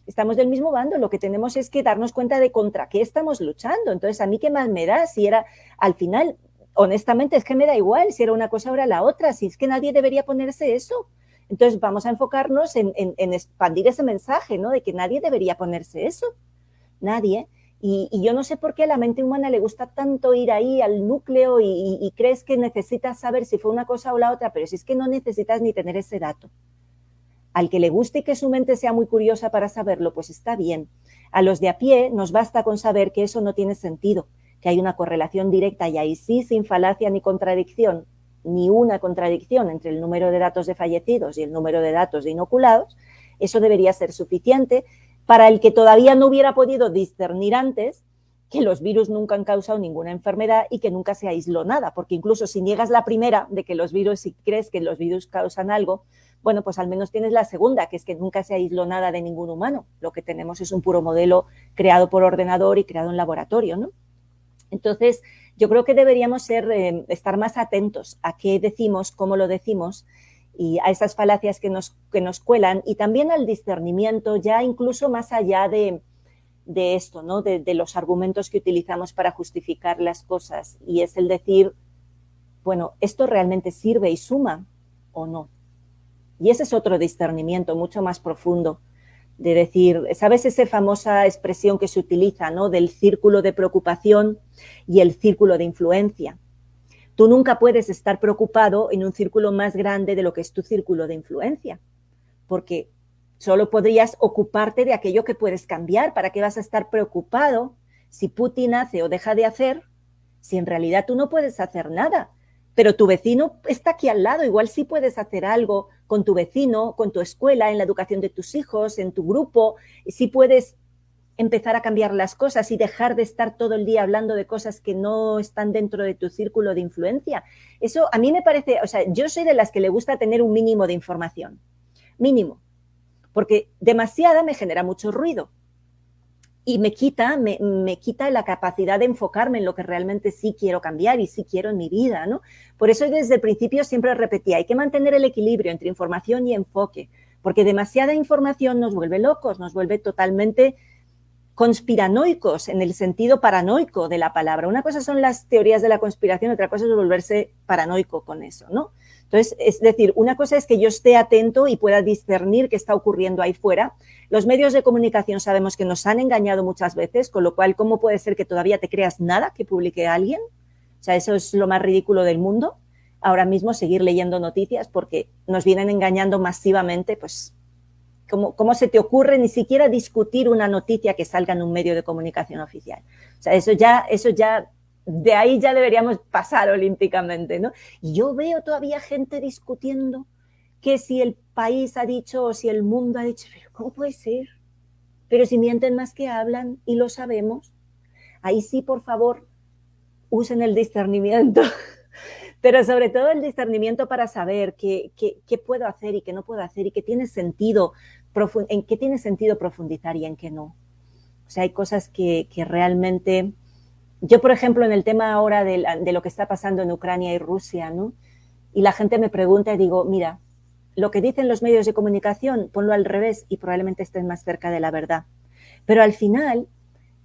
Estamos del mismo bando, lo que tenemos es que darnos cuenta de contra qué estamos luchando. Entonces, ¿a mí qué más me da si era, al final, honestamente, es que me da igual si era una cosa o era la otra, si es que nadie debería ponerse eso? Entonces, vamos a enfocarnos en expandir ese mensaje, ¿no? De que nadie debería ponerse eso. Nadie. Y yo no sé por qué a la mente humana le gusta tanto ir ahí al núcleo y crees que necesitas saber si fue una cosa o la otra, pero si es que no necesitas ni tener ese dato. Al que le guste y que su mente sea muy curiosa para saberlo, pues está bien. A los de a pie nos basta con saber que eso no tiene sentido, que hay una correlación directa y ahí sí, sin falacia ni contradicción, ni una contradicción entre el número de datos de fallecidos y el número de datos de inoculados. Eso debería ser suficiente para el que todavía no hubiera podido discernir antes que los virus nunca han causado ninguna enfermedad y que nunca se aisló nada, porque incluso si niegas la primera de que los virus, si crees que los virus causan algo, bueno, pues al menos tienes la segunda, que es que nunca se aisló nada de ningún humano. Lo que tenemos es un puro modelo creado por ordenador y creado en laboratorio, ¿no? Entonces, yo creo que deberíamos estar más atentos a qué decimos, cómo lo decimos y a esas falacias que nos cuelan y también al discernimiento ya incluso más allá de esto, ¿no? De los argumentos que utilizamos para justificar las cosas y es el decir, bueno, ¿esto realmente sirve y suma o no? Y ese es otro discernimiento mucho más profundo de decir, ¿sabes esa famosa expresión que se utiliza, ¿no? Del círculo de preocupación y el círculo de influencia? Tú nunca puedes estar preocupado en un círculo más grande de lo que es tu círculo de influencia, porque Solo podrías ocuparte de aquello que puedes cambiar. ¿Para qué vas a estar preocupado si Putin hace o deja de hacer, si en realidad tú no puedes hacer nada? Pero tu vecino está aquí al lado, igual sí puedes hacer algo con tu vecino, con tu escuela, en la educación de tus hijos, en tu grupo, y sí puedes empezar a cambiar las cosas y dejar de estar todo el día hablando de cosas que no están dentro de tu círculo de influencia. Eso a mí me parece, o sea, yo soy de las que le gusta tener un mínimo de información, mínimo, porque demasiada me genera mucho ruido. Y me quita la capacidad de enfocarme en lo que realmente sí quiero cambiar y sí quiero en mi vida, ¿no? Por eso desde el principio siempre repetía, hay que mantener el equilibrio entre información y enfoque, porque demasiada información nos vuelve locos, nos vuelve totalmente conspiranoicos en el sentido paranoico de la palabra. Una cosa son las teorías de la conspiración, otra cosa es volverse paranoico con eso, ¿no? Entonces, es decir, una cosa es que yo esté atento y pueda discernir qué está ocurriendo ahí fuera. Los medios de comunicación sabemos que nos han engañado muchas veces, con lo cual, ¿cómo puede ser que todavía te creas nada que publique alguien? O sea, eso es lo más ridículo del mundo. Ahora mismo seguir leyendo noticias porque nos vienen engañando masivamente, pues, ¿cómo se te ocurre ni siquiera discutir una noticia que salga en un medio de comunicación oficial? O sea, eso ya de ahí ya deberíamos pasar olímpicamente, ¿no? Y yo veo todavía gente discutiendo que si el país ha dicho o si el mundo ha dicho, pero ¿cómo puede ser? Pero si mienten más que hablan y lo sabemos, ahí sí, por favor, usen el discernimiento, pero sobre todo el discernimiento para saber qué puedo hacer y qué no puedo hacer y qué tiene sentido, en qué tiene sentido profundizar y en qué no. O sea, hay cosas que realmente... Yo, por ejemplo, en el tema ahora de lo que está pasando en Ucrania y Rusia, ¿no? Y la gente me pregunta y digo, mira, lo que dicen los medios de comunicación, ponlo al revés y probablemente estés más cerca de la verdad. Pero al final,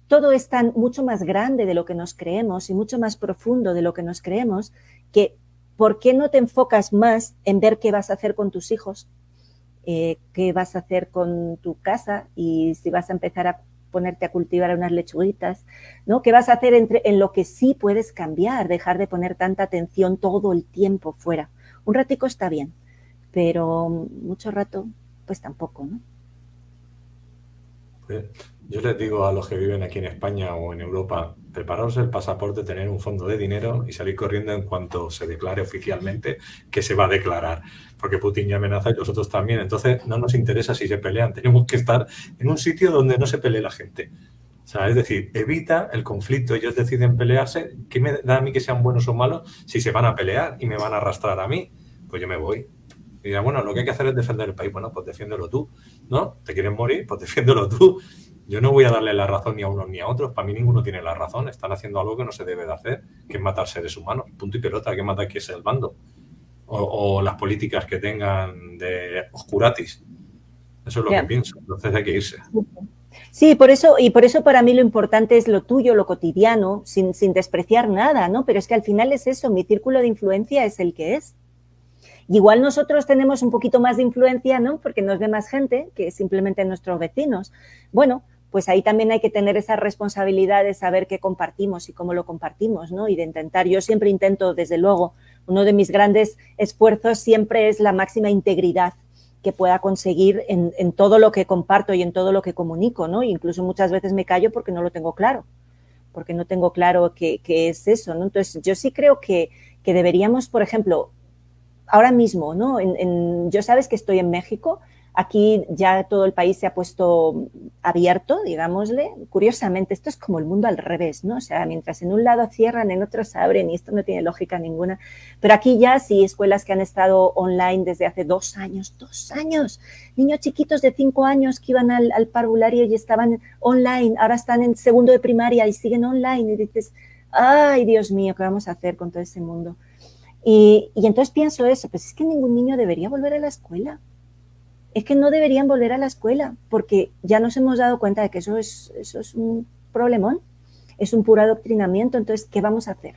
todo es mucho más grande de lo que nos creemos y mucho más profundo de lo que nos creemos, que ¿por qué no te enfocas más en ver qué vas a hacer con tus hijos, qué vas a hacer con tu casa y si vas a empezar a ponerte a cultivar unas lechuguitas, ¿no? ¿Qué vas a hacer en lo que sí puedes cambiar? Dejar de poner tanta atención todo el tiempo fuera. Un ratico está bien, pero mucho rato, pues tampoco, ¿no? Pues yo les digo a los que viven aquí en España o en Europa, preparaos el pasaporte, tener un fondo de dinero y salir corriendo en cuanto se declare oficialmente que se va a declarar, porque Putin ya amenaza y los otros también. Entonces no nos interesa si se pelean, tenemos que estar en un sitio donde no se pelee la gente. O sea, es decir, evita el conflicto, ellos deciden pelearse. ¿Qué me da a mí que sean buenos o malos si se van a pelear y me van a arrastrar a mí? Pues yo me voy. Y dirá, bueno, lo que hay que hacer es defender el país. Bueno, pues defiéndelo tú, ¿no? ¿Te quieres morir? Pues defiéndelo tú. Yo no voy a darle la razón ni a unos ni a otros. Para mí ninguno tiene la razón. Están haciendo algo que no se debe de hacer, que es matar seres humanos. Punto y pelota, que mata que es el bando. O las políticas que tengan de oscuratis. Eso es lo que pienso. Entonces hay que irse. Sí, por eso para mí lo importante es lo tuyo, lo cotidiano, sin despreciar nada, ¿no? Pero es que al final es eso, mi círculo de influencia es el que es. Y igual nosotros tenemos un poquito más de influencia, ¿no? Porque nos ve más gente que simplemente nuestros vecinos. Bueno, pues ahí también hay que tener esa responsabilidad de saber qué compartimos y cómo lo compartimos, ¿no? Y de intentar, yo siempre intento, desde luego, uno de mis grandes esfuerzos siempre es la máxima integridad que pueda conseguir en todo lo que comparto y en todo lo que comunico, ¿no? Incluso muchas veces me callo porque no lo tengo claro, porque no tengo claro qué es eso, ¿no? Entonces, yo sí creo que deberíamos, por ejemplo, ahora mismo, ¿no? Yo sabes que estoy en México, aquí ya todo el país se ha puesto abierto, digámosle. Curiosamente, esto es como el mundo al revés, ¿no? O sea, mientras en un lado cierran, en otro se abren y esto no tiene lógica ninguna. Pero aquí ya sí, escuelas que han estado online desde hace 2 años, 2 años. Niños chiquitos de 5 años que iban al parvulario y estaban online, ahora están en segundo de primaria y siguen online y dices, ay, Dios mío, ¿qué vamos a hacer con todo ese mundo? Y entonces pienso eso, pues es que ningún niño debería volver a la escuela. Es que no deberían volver a la escuela porque ya nos hemos dado cuenta de que eso es un problemón, es un puro adoctrinamiento. Entonces, ¿qué vamos a hacer?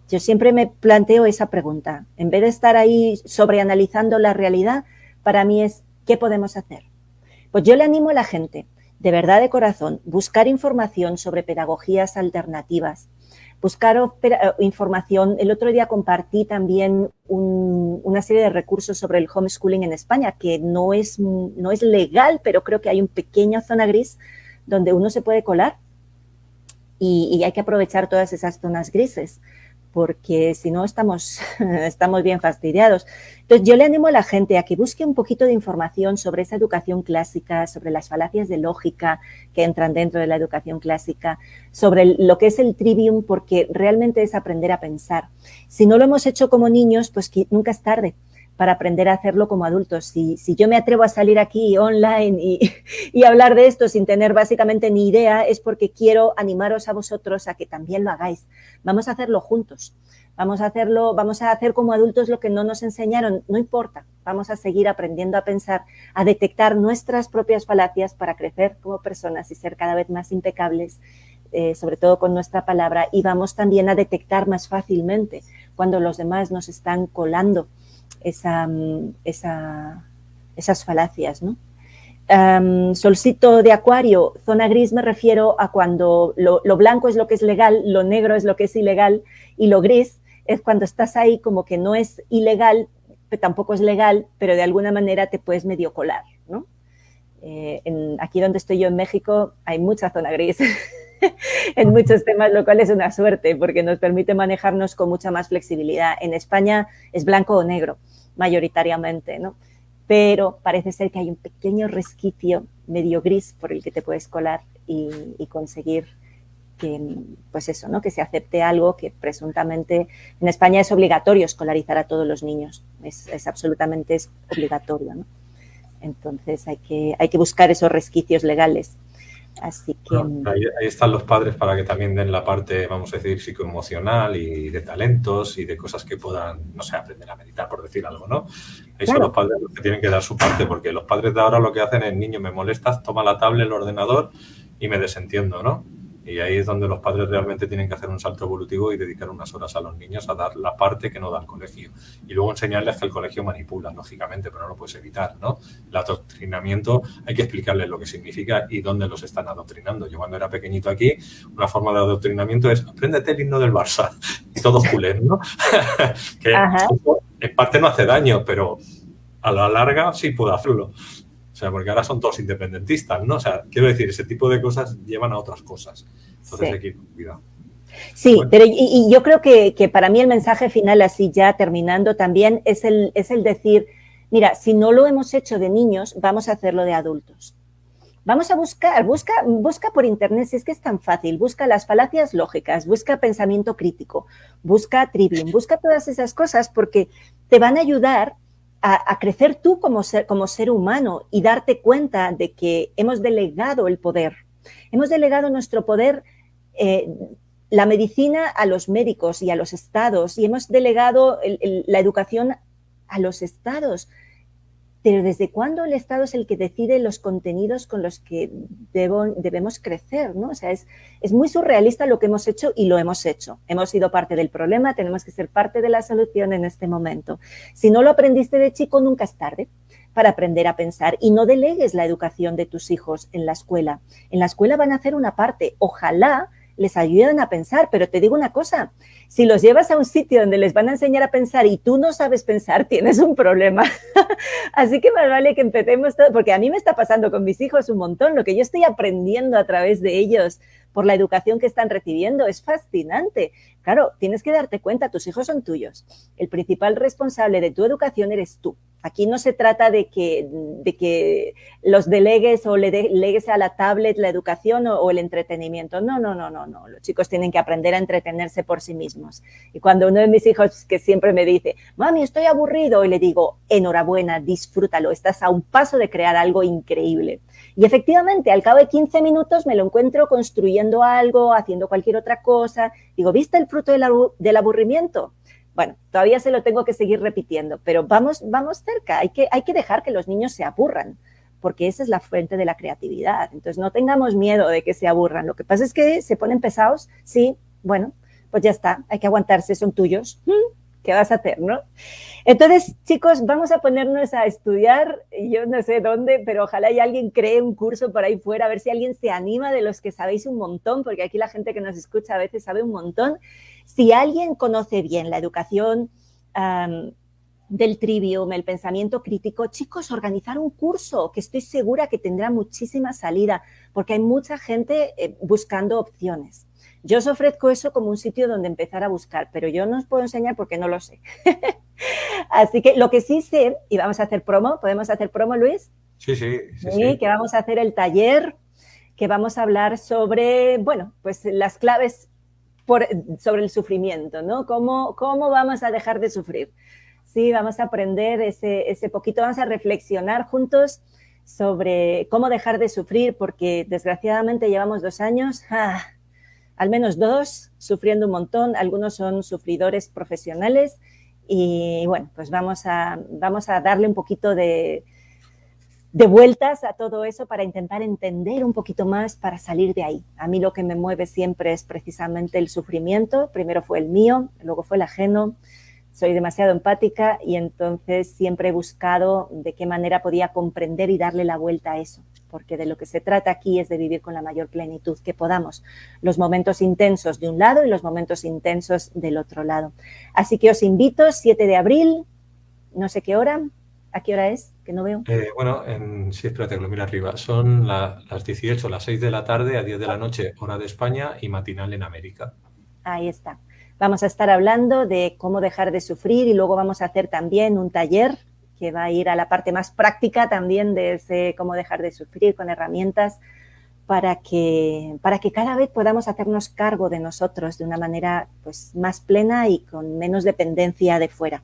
Yo siempre me planteo esa pregunta. En vez de estar ahí sobreanalizando la realidad, para mí es, ¿qué podemos hacer? Pues yo le animo a la gente, de verdad de corazón, buscar información sobre pedagogías alternativas, buscar información. El otro día compartí también una serie de recursos sobre el homeschooling en España, que no es legal, pero creo que hay una pequeña zona gris donde uno se puede colar y hay que aprovechar todas esas zonas grises, porque si no estamos bien fastidiados. Entonces, yo le animo a la gente a que busque un poquito de información sobre esa educación clásica, sobre las falacias de lógica que entran dentro de la educación clásica, sobre lo que es el trivium, porque realmente es aprender a pensar. Si no lo hemos hecho como niños, pues que nunca es tarde para aprender a hacerlo como adultos. Si yo me atrevo a salir aquí online y hablar de esto sin tener básicamente ni idea, es porque quiero animaros a vosotros a que también lo hagáis. Vamos a hacerlo juntos. Vamos a hacer como adultos lo que no nos enseñaron, no importa. Vamos a seguir aprendiendo a pensar, a detectar nuestras propias falacias para crecer como personas y ser cada vez más impecables, sobre todo con nuestra palabra, y vamos también a detectar más fácilmente cuando los demás nos están colando esas falacias, ¿no? Solcito de Acuario, zona gris, me refiero a cuando lo blanco es lo que es legal, lo negro es lo que es ilegal, y lo gris es cuando estás ahí como que no es ilegal, pero tampoco es legal, pero de alguna manera te puedes medio colar, ¿no? Aquí donde estoy yo en México hay mucha zona gris en muchos temas, lo cual es una suerte porque nos permite manejarnos con mucha más flexibilidad. En España es blanco o negro, mayoritariamente, ¿no? Pero parece ser que hay un pequeño resquicio medio gris por el que te puedes colar y conseguir que, pues eso, ¿no? Que se acepte algo que presuntamente en España es obligatorio escolarizar a todos los niños, es absolutamente obligatorio, ¿no? Entonces hay que buscar esos resquicios legales. Así que... No, ahí están los padres para que también den la parte, vamos a decir, psicoemocional y de talentos y de cosas que puedan, no sé, aprender a meditar, por decir algo, ¿no? Ahí Claro. son los padres los que tienen que dar su parte, porque los padres de ahora lo que hacen es, niño, me molestas, toma la tablet, el ordenador y me desentiendo, ¿no? Y ahí es donde los padres realmente tienen que hacer un salto evolutivo y dedicar unas horas a los niños a dar la parte que no da el colegio. Y luego enseñarles que el colegio manipula, lógicamente, pero no lo puedes evitar, ¿no? El adoctrinamiento hay que explicarles lo que significa y dónde los están adoctrinando. Yo cuando era pequeñito aquí, una forma de adoctrinamiento es apréndete el himno del Barça y todos culés, ¿no? Que en parte no hace daño, pero a la larga sí puede hacerlo. O sea, porque ahora son todos independentistas, ¿no? O sea, quiero decir, ese tipo de cosas llevan a otras cosas. Entonces sí. hay que ir con cuidado. Sí, bueno. Pero y yo creo que para mí el mensaje final, así ya terminando también, es el decir, mira, si no lo hemos hecho de niños, vamos a hacerlo de adultos. Vamos a busca por internet, si es que es tan fácil, busca las falacias lógicas, busca pensamiento crítico, busca trivium, busca todas esas cosas porque te van a ayudar a crecer tú como ser humano y darte cuenta de que hemos delegado el poder. Hemos delegado nuestro poder, la medicina a los médicos y a los estados, y hemos delegado la educación a los estados. Pero ¿desde cuándo el Estado es el que decide los contenidos con los que debemos crecer, ¿no? O sea, es muy surrealista lo que hemos hecho y lo hemos hecho. Hemos sido parte del problema, tenemos que ser parte de la solución en este momento. Si no lo aprendiste de chico, nunca es tarde para aprender a pensar y no delegues la educación de tus hijos en la escuela. En la escuela van a hacer una parte, ojalá les ayuden a pensar, pero te digo una cosa, si los llevas a un sitio donde les van a enseñar a pensar y tú no sabes pensar, tienes un problema. Así que más vale que empecemos todo, porque a mí me está pasando con mis hijos un montón, lo que yo estoy aprendiendo a través de ellos por la educación que están recibiendo es fascinante. Claro, tienes que darte cuenta, tus hijos son tuyos. El principal responsable de tu educación eres tú. Aquí no se trata de que los delegues o le delegues a la tablet la educación o el entretenimiento. No. Los chicos tienen que aprender a entretenerse por sí mismos. Y cuando uno de mis hijos que siempre me dice, mami, estoy aburrido, y le digo, enhorabuena, disfrútalo, estás a un paso de crear algo increíble. Y efectivamente, al cabo de 15 minutos me lo encuentro construyendo algo, haciendo cualquier otra cosa. Digo, ¿viste el fruto del aburrimiento? Bueno, todavía se lo tengo que seguir repitiendo, pero vamos cerca. Hay que dejar que los niños se aburran, porque esa es la fuente de la creatividad. Entonces, no tengamos miedo de que se aburran. Lo que pasa es que se ponen pesados. Sí, bueno, pues ya está. Hay que aguantarse, son tuyos. ¿Qué vas a hacer, no? Entonces, chicos, vamos a ponernos a estudiar, yo no sé dónde, pero ojalá haya alguien cree un curso por ahí fuera, a ver si alguien se anima de los que sabéis un montón, porque aquí la gente que nos escucha a veces sabe un montón. Si alguien conoce bien la educación del trivium, el pensamiento crítico, chicos, organizar un curso que estoy segura que tendrá muchísima salida, porque hay mucha gente buscando opciones. Yo os ofrezco eso como un sitio donde empezar a buscar, pero yo no os puedo enseñar porque no lo sé. Así que lo que sí sé, y vamos a hacer promo, ¿podemos hacer promo, Luis? Sí, sí, sí, Sí, sí. que vamos a hacer el taller, que vamos a hablar sobre, bueno, pues las claves sobre el sufrimiento, ¿no? ¿Cómo vamos a dejar de sufrir? Sí, vamos a aprender ese poquito, vamos a reflexionar juntos sobre cómo dejar de sufrir, porque desgraciadamente llevamos 2 años, al menos 2, sufriendo un montón, algunos son sufridores profesionales y bueno, pues vamos a darle un poquito de vueltas a todo eso para intentar entender un poquito más para salir de ahí. A mí lo que me mueve siempre es precisamente el sufrimiento, primero fue el mío, luego fue el ajeno, soy demasiado empática y entonces siempre he buscado de qué manera podía comprender y darle la vuelta a eso, porque de lo que se trata aquí es de vivir con la mayor plenitud que podamos, los momentos intensos de un lado y los momentos intensos del otro lado. Así que os invito, 7 de abril, no sé qué hora, ¿a qué hora es? Que no veo. Bueno, sí, espérate, que lo miro arriba. Son las 18, las 6 de la tarde a 10 de la noche, hora de España, y matinal en América. Ahí está. Vamos a estar hablando de cómo dejar de sufrir y luego vamos a hacer también un taller que va a ir a la parte más práctica también de ese cómo dejar de sufrir con herramientas para que cada vez podamos hacernos cargo de nosotros de una manera pues más plena y con menos dependencia de fuera.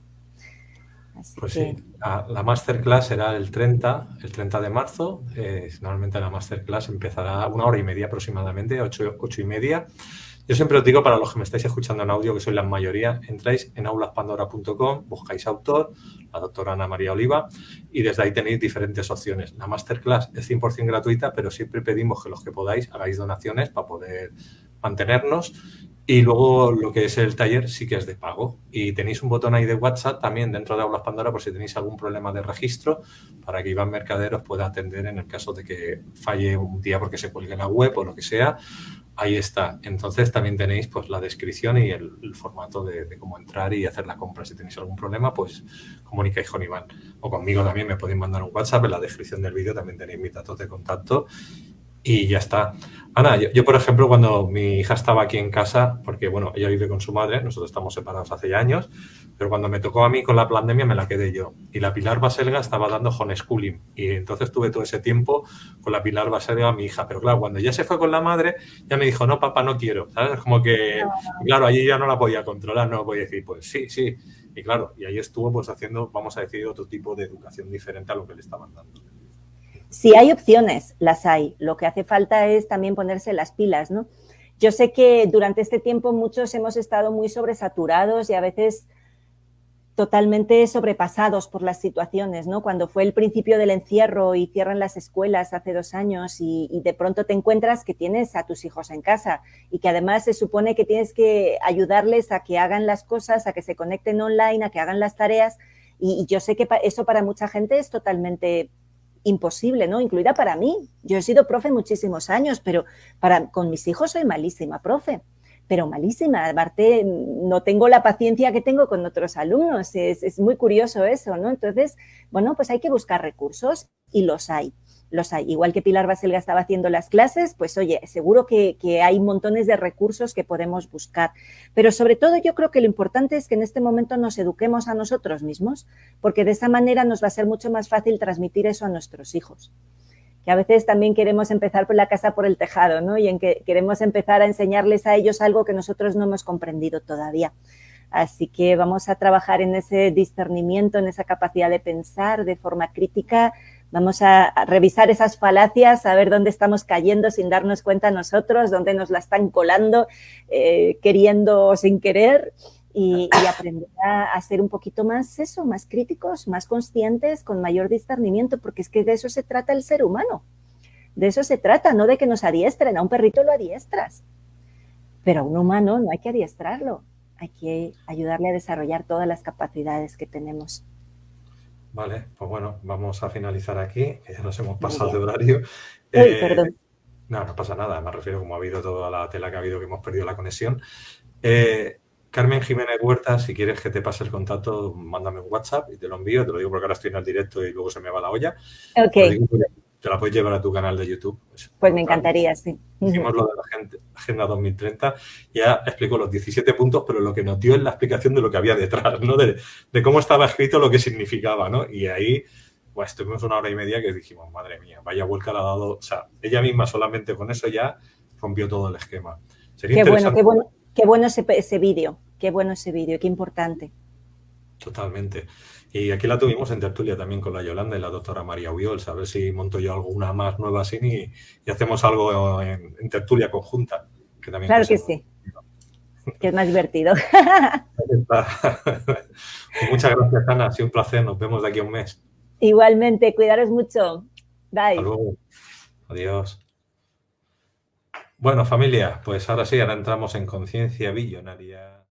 Así Pues que... sí, la masterclass será el 30 de marzo. Normalmente la masterclass empezará 1 hora y media aproximadamente, 8:30. Yo siempre os digo, para los que me estáis escuchando en audio, que sois la mayoría, entráis en aulaspandora.com, buscáis autor, la doctora Ana María Oliva, y desde ahí tenéis diferentes opciones. La masterclass es 100% gratuita, pero siempre pedimos que los que podáis hagáis donaciones para poder mantenernos. Y luego lo que es el taller sí que es de pago. Y tenéis un botón ahí de WhatsApp también dentro de Aulas Pandora por si tenéis algún problema de registro para que Iván Mercader os pueda atender en el caso de que falle un día porque se cuelgue la web o lo que sea. Ahí está. Entonces también tenéis pues la descripción y el formato de cómo entrar y hacer la compra. Si tenéis algún problema, pues comunicáis con Iván. O conmigo también me podéis mandar un WhatsApp. En la descripción del vídeo también tenéis mis datos de contacto. Y ya está. Ana, yo, por ejemplo, cuando mi hija estaba aquí en casa, porque, bueno, ella vive con su madre, nosotros estamos separados hace ya años, pero cuando me tocó a mí con la pandemia me la quedé yo. Y la Pilar Baselga estaba dando homeschooling. Y entonces tuve todo ese tiempo con la Pilar Baselga, mi hija. Pero claro, cuando ya se fue con la madre, ya me dijo, no, papá, no quiero. ¿Sabes? Como que, y claro, allí ya no la podía controlar, no podía decir, pues sí, sí. Y claro, y ahí estuvo pues haciendo, vamos a decir, otro tipo de educación diferente a lo que le estaban dando. Si hay opciones, las hay. Lo que hace falta es también ponerse las pilas, ¿no? Yo sé que durante este tiempo muchos hemos estado muy sobresaturados y a veces totalmente sobrepasados por las situaciones, ¿no? Cuando fue el principio del encierro y cierran las escuelas hace 2 años y de pronto te encuentras que tienes a tus hijos en casa y que además se supone que tienes que ayudarles a que hagan las cosas, a que se conecten online, a que hagan las tareas y yo sé que eso para mucha gente es totalmente imposible, ¿no? Incluida para mí. Yo he sido profe muchísimos años, pero con mis hijos soy malísima profe, pero malísima. Aparte, no tengo la paciencia que tengo con otros alumnos. Es muy curioso eso, ¿no? Entonces, bueno, pues hay que buscar recursos y los hay. Los hay. Igual que Pilar Baselga estaba haciendo las clases, pues oye, seguro que hay montones de recursos que podemos buscar. Pero sobre todo yo creo que lo importante es que en este momento nos eduquemos a nosotros mismos, porque de esa manera nos va a ser mucho más fácil transmitir eso a nuestros hijos. Que a veces también queremos empezar por la casa por el tejado, ¿no? Y en que queremos empezar a enseñarles a ellos algo que nosotros no hemos comprendido todavía. Así que vamos a trabajar en ese discernimiento, en esa capacidad de pensar de forma crítica. Vamos a revisar esas falacias, a ver dónde estamos cayendo sin darnos cuenta nosotros, dónde nos la están colando, queriendo o sin querer, y aprender a ser un poquito más eso, más críticos, más conscientes, con mayor discernimiento, porque es que de eso se trata el ser humano. De eso se trata, no de que nos adiestren. A un perrito lo adiestras, pero a un humano no hay que adiestrarlo. hay que ayudarle a desarrollar todas las capacidades que tenemos. Vale, pues bueno, vamos a finalizar aquí, que ya nos hemos Muy pasado de bien. horario. Uy, perdón. No, no pasa nada, me refiero como ha habido toda la tela que ha habido, que hemos perdido la conexión. Carmen Jiménez Huerta, si quieres que te pase el contacto, mándame un WhatsApp y te lo envío. Te lo digo porque ahora estoy en el directo y luego se me va la olla. Ok, Te lo digo porque te la puedes llevar a tu canal de YouTube. pues me encantaría, sí. Hicimos lo de la Agenda 2030, ya explico los 17 puntos, pero lo que nos dio es la explicación de lo que había detrás, ¿no? De cómo estaba escrito, lo que significaba, ¿no? Y ahí, pues, estuvimos 1 hora y media que dijimos, madre mía, vaya vuelta le ha dado. O sea, ella misma solamente con eso ya rompió todo el esquema. Sería interesante. Qué bueno ese vídeo, qué bueno ese vídeo, qué importante. Totalmente. Y aquí la tuvimos en tertulia también con la Yolanda y la doctora María Ubiols, a ver si monto yo alguna más nueva así y hacemos algo en tertulia conjunta. Que también Claro que sí, que es más divertido. Muchas gracias, Ana. Ha sido un placer. Nos vemos de aquí a un mes. Igualmente, cuidaros mucho. Hasta Bye. luego. Adiós. Bueno, familia, pues ahora sí, ahora entramos en conciencia billonaria.